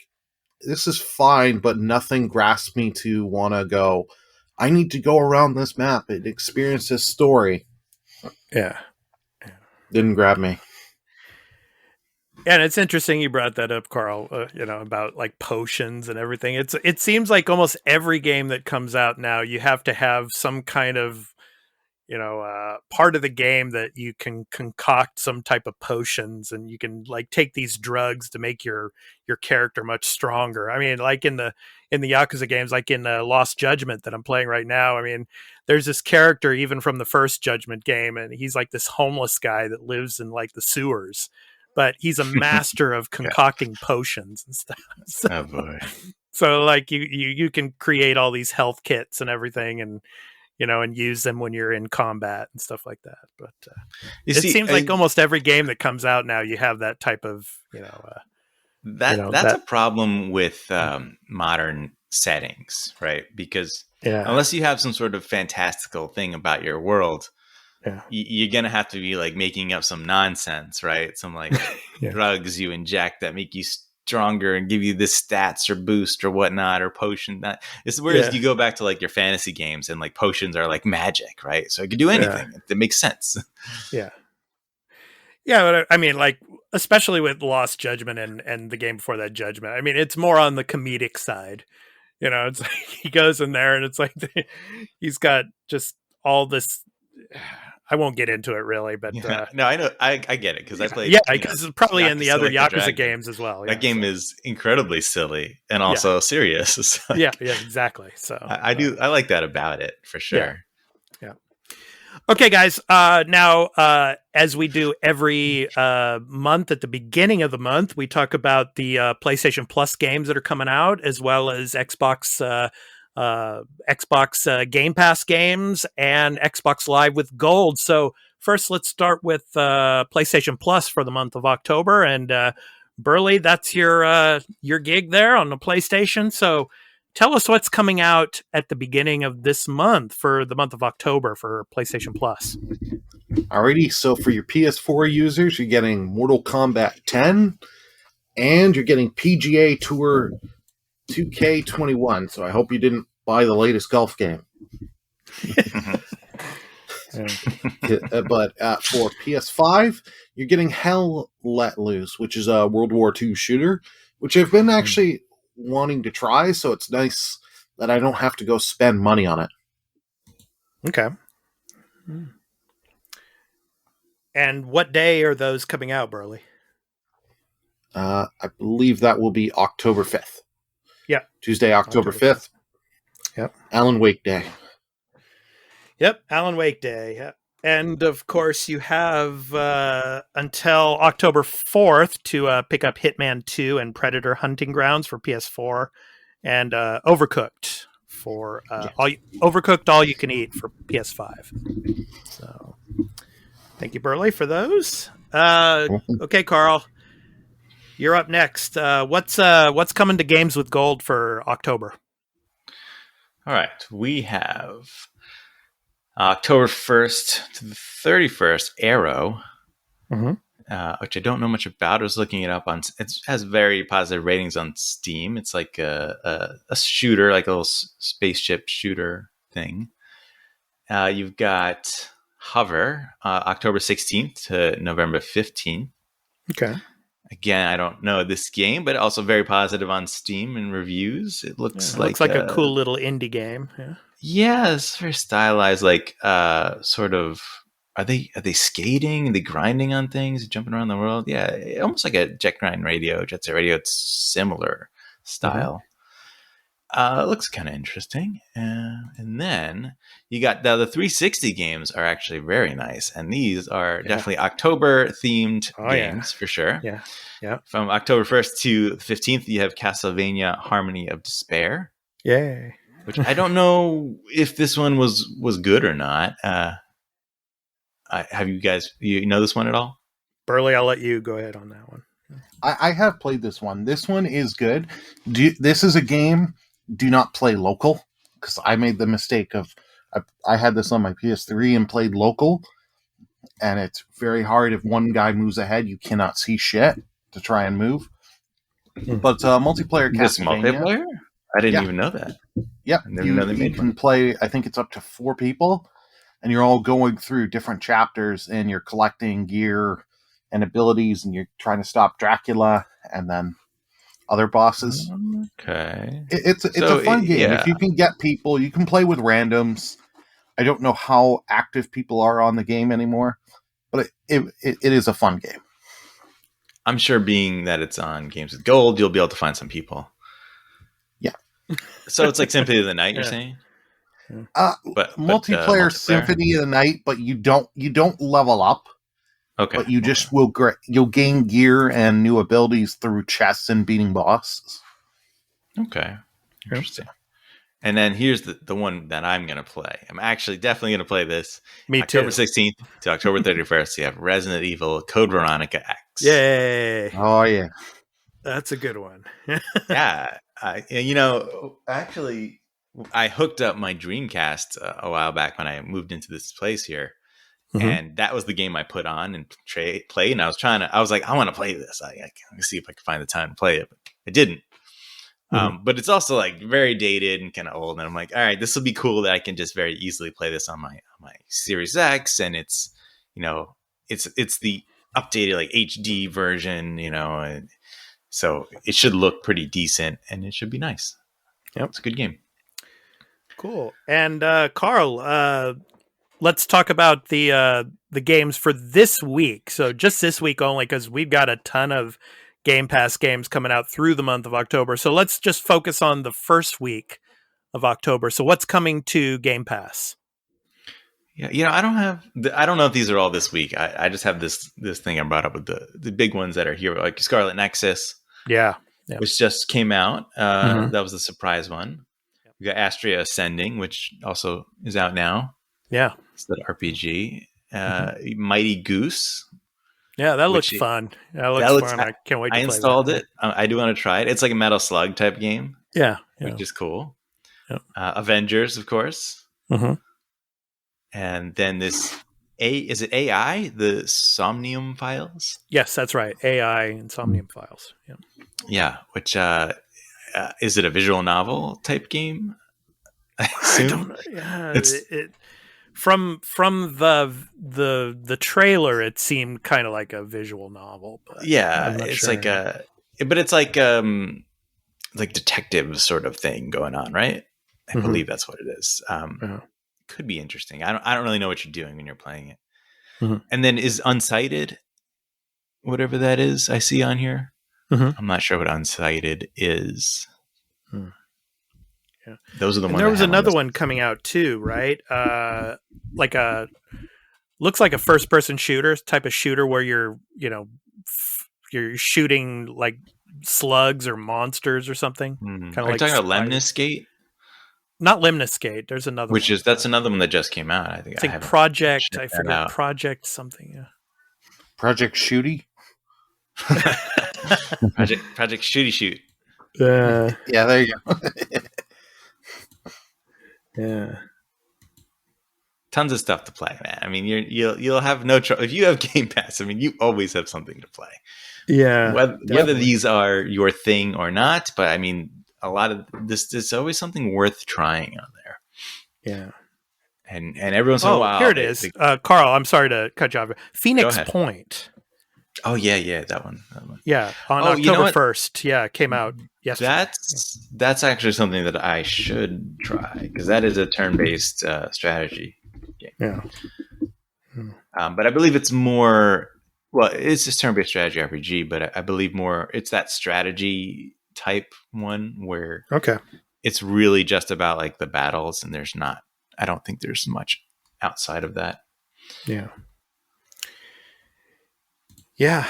this is fine, but nothing grasped me to want to go, I need to go around this map and experience this story. Yeah. Didn't grab me. And it's interesting you brought that up, Carl, about like potions and everything. It seems like almost every game that comes out now, you have to have some kind of, part of the game that you can concoct some type of potions, and you can like take these drugs to make your character much stronger. I mean, like in the Yakuza games, like in Lost Judgment that I'm playing right now, I mean, there's this character even from the first Judgment game, and he's like this homeless guy that lives in like the sewers, but he's a master of concocting potions and stuff. So, Oh boy. so like you can create all these health kits and everything, and and use them when you're in combat and stuff like that. But seems like almost every game that comes out now, you have that type of, that's a problem with modern settings, right? Because unless you have some sort of fantastical thing about your world, you're going to have to be like making up some nonsense, right? Some like drugs you inject that make you stronger and give you this stats or boost or whatnot, or potion. Whereas you go back to like your fantasy games and like potions are like magic, right? So it could do anything. It makes sense. Yeah. But I mean, like, especially with Lost Judgment and the game before that, Judgment, I mean, it's more on the comedic side. It's like he goes in there and it's like he's got just all this. I won't get into it really, but no, I know, I get it because I played. Yeah, because it's probably in the other Yakuza games as well. That game is incredibly silly and also serious. So yeah, exactly. So I like that about it for sure. Yeah. Okay, guys. Now, as we do every month at the beginning of the month, we talk about the PlayStation Plus games that are coming out, as well as Xbox Game Pass games and Xbox Live with Gold. So first, let's start with PlayStation Plus for the month of October. And Burly, that's your gig there on the PlayStation. So tell us what's coming out at the beginning of this month for the month of October for PlayStation Plus. Alrighty, so for your PS4 users, you're getting Mortal Kombat 10, and you're getting PGA Tour 2K21, so I hope you didn't buy the latest golf game. But for PS5, you're getting Hell Let Loose, which is a World War II shooter, which I've been actually wanting to try, so it's nice that I don't have to go spend money on it. Okay. And what day are those coming out, Burly? I believe that will be October 5th. Yeah. Tuesday, October 5th. Yep. Alan Wake Day. Yep. Alan Wake Day. Yep. And of course, you have until October 4th to pick up Hitman 2 and Hunting Grounds for PS4, and Overcooked for Overcooked All You Can Eat for PS5. So, thank you, Burly, for those. Okay, Carl. You're up next. What's coming to Games with Gold for October? All right. We have October 1st to the 31st, Arrow, which I don't know much about. I was looking it up it has very positive ratings on Steam. It's like a shooter, like a little spaceship shooter thing. You've got Hover, October 16th to November 15th. Okay. Again, I don't know this game, but also very positive on Steam and reviews. It looks looks like a cool little indie game. Yeah. Yeah, it's very stylized, like sort of. Are they skating? Are they grinding on things, jumping around the world? Yeah, almost like a Jet Set Radio. It's similar style. It looks kind of interesting. And then you got the 360 games are actually very nice. And these are definitely October themed games for sure. Yeah. Yeah. From October 1st to the 15th, you have Castlevania Harmony of Despair. Yay. Which I don't know if this one was good or not. Have you guys, you know this one at all? Burly, I'll let you go ahead on that one. I have played this one. This one is good. This is a game. Do not play local, because I made the mistake of I had this on my PS3 and played local, and it's very hard if one guy moves ahead. You cannot see shit to try and move. But multiplayer This Castlevania, multiplayer? I didn't Yeah. even know that. yeah, I didn't know they you made can play. I think it's up to 4 people, and you're all going through different chapters, and you're collecting gear and abilities, and you're trying to stop Dracula and then other bosses. Okay. It's So a fun game. yeah. If you can get people, you can play with randoms. I don't know how active people are on the game anymore, but it is a fun game. I'm sure being that it's on Games with Gold, you'll be able to find some people. Yeah. So it's like Symphony of the Night, you're Yeah. saying? But multiplayer Symphony of the Night, but you don't level up, Okay. but you just you'll gain gear and new abilities through chests and beating bosses. Okay. Interesting. And then here's the one that I'm going to play. I'm actually definitely going to play this. Me October too. 16th to October 31st, you have Resident Evil Code Veronica X. Yay. Oh yeah, That's a good one. Yeah. Actually, I hooked up my Dreamcast a while back when I moved into this place here. Mhm. And that was the game I put on and played. And I was like, I want to play this. I can see if I can find the time to play it. But I didn't. But it's also like very dated and kind of old. And I'm like, all right, this will be cool that I can just very easily play this on my Series X. And it's, it's the updated like HD version, and so it should look pretty decent and it should be nice. Yep. It's a good game. Cool. And Carl, let's talk about the games for this week. So just this week only, because we've got a ton of Game Pass games coming out through the month of October. So let's just focus on the first week of October. So what's coming to Game Pass? Yeah, I don't know if these are all this week. I just have this thing I brought up with the big ones that are here, like Scarlet Nexus, Yeah. which just came out. That was the surprise one. We got Astria Ascending, which also is out now. Yeah. It's that RPG. Mighty Goose. Yeah, that looks Which- fun. That looks fun. I can't wait to I play installed that. it. I do want to try it. It's like a Metal Slug type game, Yeah. which is cool. Yep. Avengers, of course. Mm-hmm. And then is it AI? The Somnium Files? Yes, that's right. AI Insomnium Files. Yeah. Yeah, which is it a visual novel type game? I I don't know. Yeah, It's- from the trailer, it seemed kind of like a visual novel. But Yeah, I'm not it's sure. like detective sort of thing going on, right? I Mhm. believe that's what it is. Yeah. Could be interesting. I don't really know what you're doing when you're playing it. Mhm. And then is Unsighted, whatever that is, I see on here. Mhm. I'm not sure what Unsighted is. Hmm. Yeah. Those are the And ones. there I was have on another this. one coming out too, right? Looks like a first-person shooter type of shooter where you're shooting like slugs or monsters or something. Mhm. kinda Are you like talking about Spider- Lemniscate? Not Lemniscate. There's another Which one. is that's another one that just came out. I think It's I like haven't Project. checked I that forget out. Project something. Yeah. Project Shooty. Project Shooty Shoot. Yeah. Yeah, there you go. Yeah. Tons of stuff to play, man. I mean, you'll have no trouble if you have Game Pass. I mean, you always have something to play. Yeah. Whether definitely. these are your thing or not, but I mean, a lot of this is always something worth trying on there. Yeah. And every once in a while, here it is. Carl, I'm sorry to cut you off. Phoenix ahead. Point. oh yeah, that one. Yeah, on Oh, you know October what? 1st. Yeah, it came out yesterday. That's actually something that I should try because that is a turn-based strategy game. Yeah. But I believe it's more. Well, it's just turn-based strategy RPG, but I believe more. It's that strategy type one where Okay. it's really just about like the battles, and there's not. I don't think there's much outside of that. Yeah. Yeah.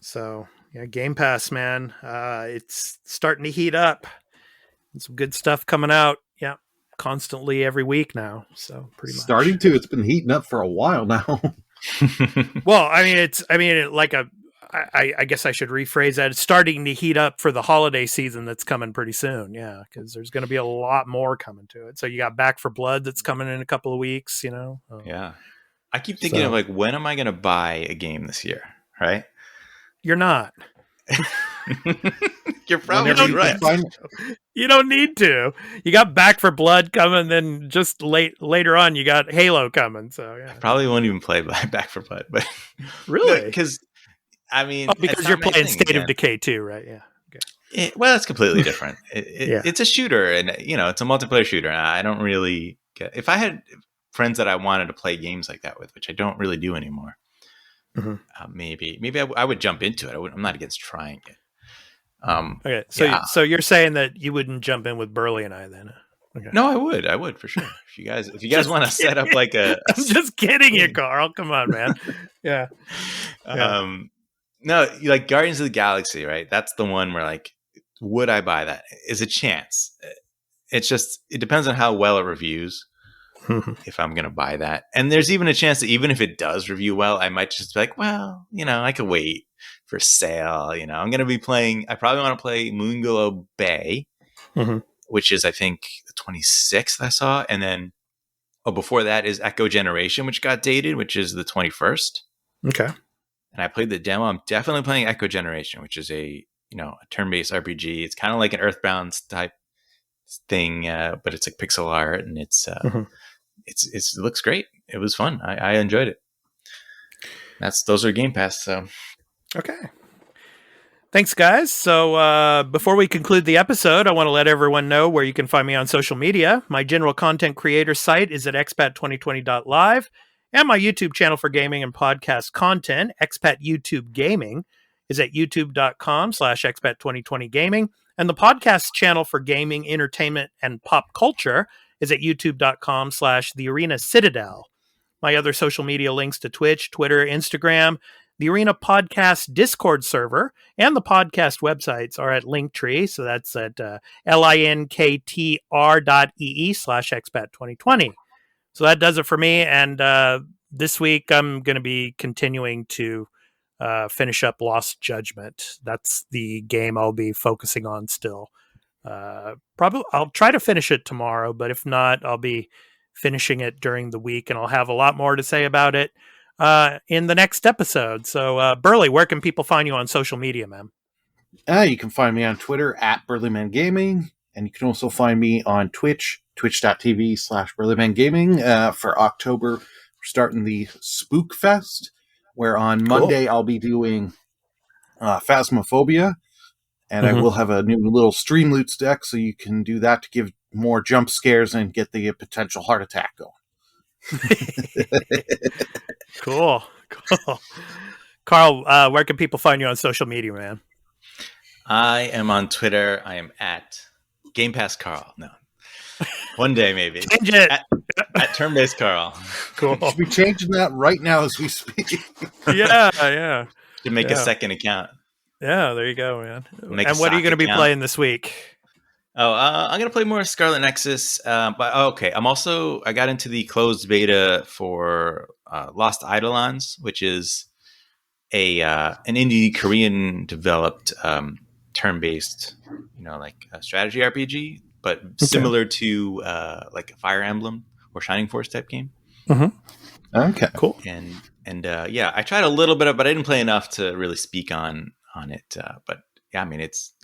So, yeah, Game Pass, man. It's starting to heat up. And some good stuff coming out. Yeah. Constantly every week now. So, pretty much. Starting to. It's been heating up for a while now. Well, I mean, I guess I should rephrase that. It's starting to heat up for the holiday season that's coming pretty soon. Yeah, because there's going to be a lot more coming to it. So you got Back for Blood that's coming in a couple of weeks. Yeah. I keep thinking of like, when am I going to buy a game this year? Right? You're not. You're probably right. You don't need to. You got Back for Blood coming, then just later on you got Halo coming. So yeah. I probably won't even play Back for Blood, but really, because I mean, because you're playing State of Decay too, right? Yeah. Okay. Well, it's completely different. It's a shooter, and it's a multiplayer shooter. And I don't really get. If I had friends that I wanted to play games like that with, which I don't really do anymore, maybe I would jump into it. I'm not against trying it. Okay, so you're saying that you wouldn't jump in with Burly and I then? Okay. No, I would for sure. If you guys want to set up like a, I'm just kidding you, Carl. Come on, man. Yeah. No, like Guardians of the Galaxy, right? That's the one where like, would I buy that? Is a chance. It depends on how well it reviews. If I'm going to buy that. And there's even a chance that even if it does review well, I might just be like, well, I could wait for sale. I'm going to be playing, I probably want to play Moonglow Bay, which is, I think, the 26th I saw. And then, before that is Echo Generation, which got dated, which is the 21st. Okay. And I played the demo. I'm definitely playing Echo Generation, which is a turn-based RPG. It's kind of like an Earthbound type thing, but it's like pixel art, and it looks great. It was fun. I enjoyed it. Those are Game Pass. So okay, thanks guys. So before we conclude the episode, I want to let everyone know where you can find me on social media. My general content creator site is at expat2020.live, and my YouTube channel for gaming and podcast content, Expat YouTube Gaming, is at youtube.com/expat2020gaming. And the podcast channel for gaming, entertainment, and pop culture is at youtube.com/The Arena Citadel. My other social media links to Twitch, Twitter, Instagram, the Arena Podcast Discord server, and the podcast websites are at Linktree. So that's at linktr.ee/expat2020. So that does it for me. And this week I'm going to be continuing to finish up Lost Judgment. That's the game I'll be focusing on still. Probably I'll try to finish it tomorrow, but if not, I'll be finishing it during the week, and I'll have a lot more to say about it in the next episode. So, Burly, where can people find you on social media, man? You can find me on Twitter at BurlyMenGaming, and you can also find me on Twitch, twitch.tv/BurlyMenGaming. For October, we're starting the Spook Fest, where on Monday I'll be doing Phasmophobia, and I will have a new little Stream Loots deck, so you can do that to give more jump scares and get the potential heart attack going. Cool. Carl, where can people find you on social media, man? I am on Twitter. I am at Game Pass Carl. No. One day, maybe. Change it. At Turn-Based Carl. Cool. Should be changing that right now as we speak. Yeah. Should make a second account. Yeah, there you go, man. Make and what are you going to be playing this week? I'm going to play more Scarlet Nexus. I got into the closed beta for Lost Eidolons, which is an indie Korean developed turn-based, strategy RPG, but similar to like a Fire Emblem or Shining Force type game. Okay, cool. And I tried a little bit of, but I didn't play enough to really speak on it. But yeah, I mean, it's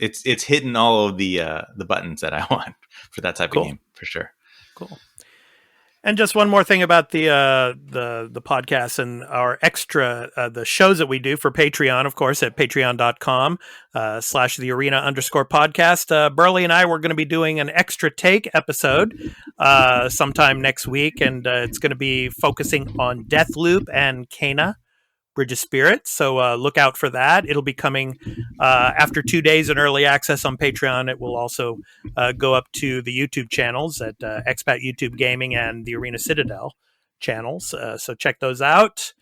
hitting all of the buttons that I want for that type of game for sure. Cool. And just one more thing about the podcast and our extra, the shows that we do for Patreon, of course, at patreon.com/thearena_podcast. Burly and I were going to be doing an extra take episode sometime next week, and it's going to be focusing on Deathloop and Kana, Bridge of Spirits. So look out for that. It'll be coming after 2 days in early access on Patreon. It will also go up to the YouTube channels at Expat YouTube Gaming and the Arena Citadel channels. So check those out.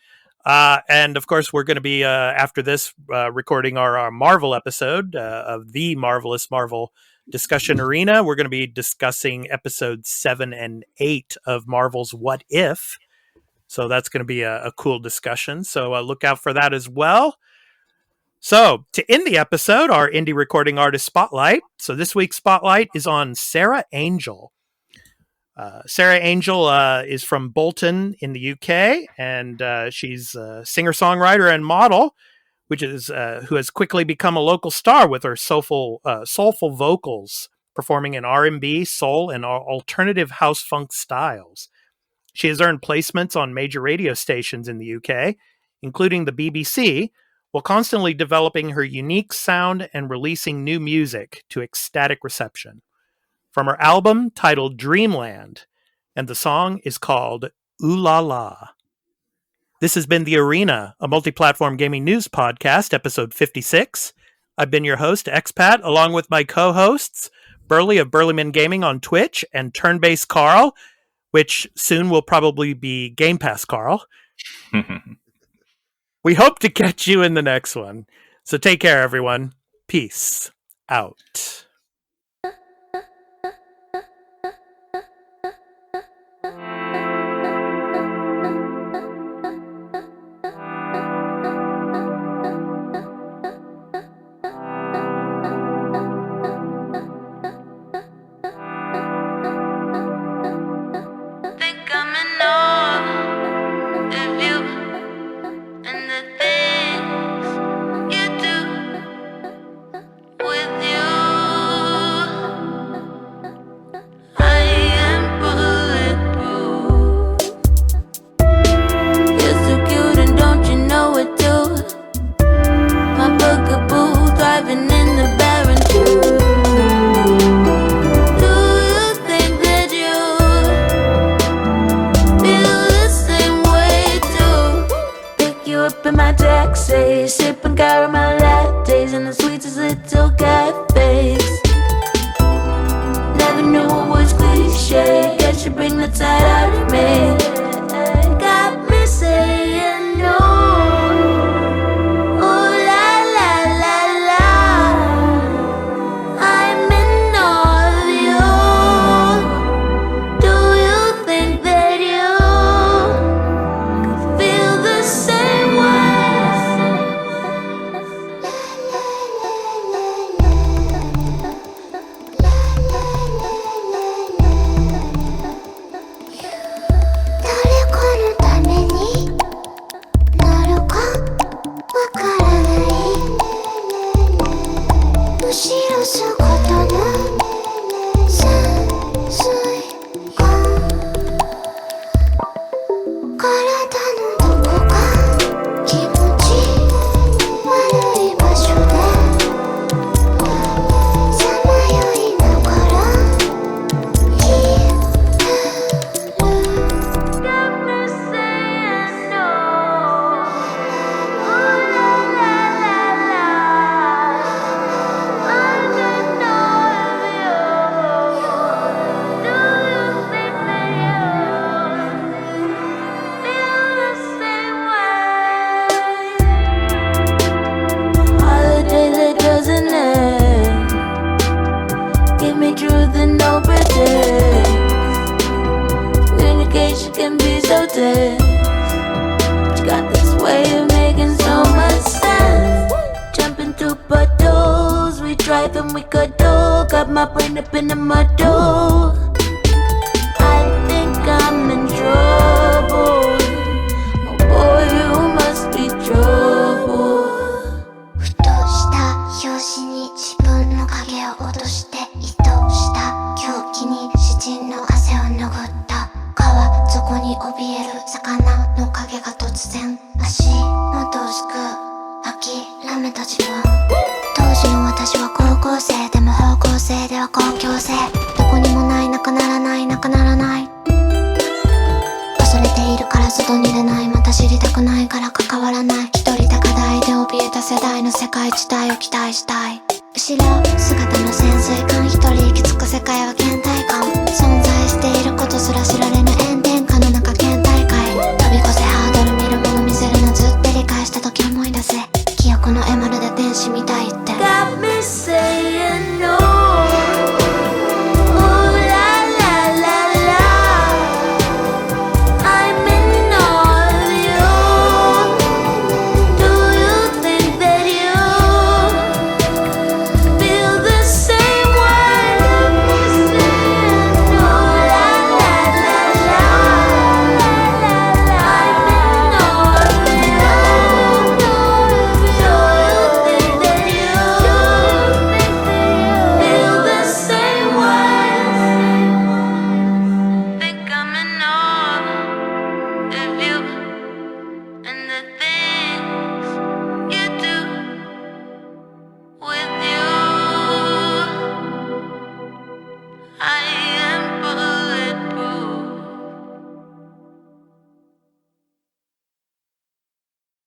And of course, we're going to be, after this, recording our Marvel episode of the Marvelous Marvel Discussion Arena. We're going to be discussing episodes 7 and 8 of Marvel's What If. So that's going to be a cool discussion. So look out for that as well. So, to end the episode, our indie recording artist spotlight. So, this week's spotlight is on Sarah Angel. Sarah Angel is from Bolton in the UK, and she's a singer-songwriter and model, which is who has quickly become a local star with her soulful vocals, performing in R&B, soul, and alternative house funk styles. She has earned placements on major radio stations in the UK, including the BBC, while constantly developing her unique sound and releasing new music to ecstatic reception. From her album titled Dreamland, and the song is called Ooh La La. This has been The Arena, a multi-platform gaming news podcast, episode 56. I've been your host, Expat, along with my co-hosts, Burly of BurlyMenGaming on Twitch, and Turn-Based Carl, which soon will probably be Game Pass Carl. We hope to catch you in the next one. So take care, everyone. Peace out. Sipping caramel lattes in the sweetest little cafes. Never knew it was cliche. Guess you bring the tide out of me. Got me saying no. Ooh la la la la. I'm in all of you. Do you think that you feel the same way? Got my brain up in the muddle. I think I'm in trouble. Oh boy, you must be trouble. ふとした拍子に自分の影を落として意図した狂気に詩人の汗を拭った川底に怯える魚の影が突然足元をすく諦めた自分。当時の私は高校生でも方向性では公共性どこにもないなくならないなくならない恐れているから外に出ないまた知りたくないから関わらない一人高台で怯えた世代の世界自体を期待したい後ろ姿の潜水艦一人行き着く世界は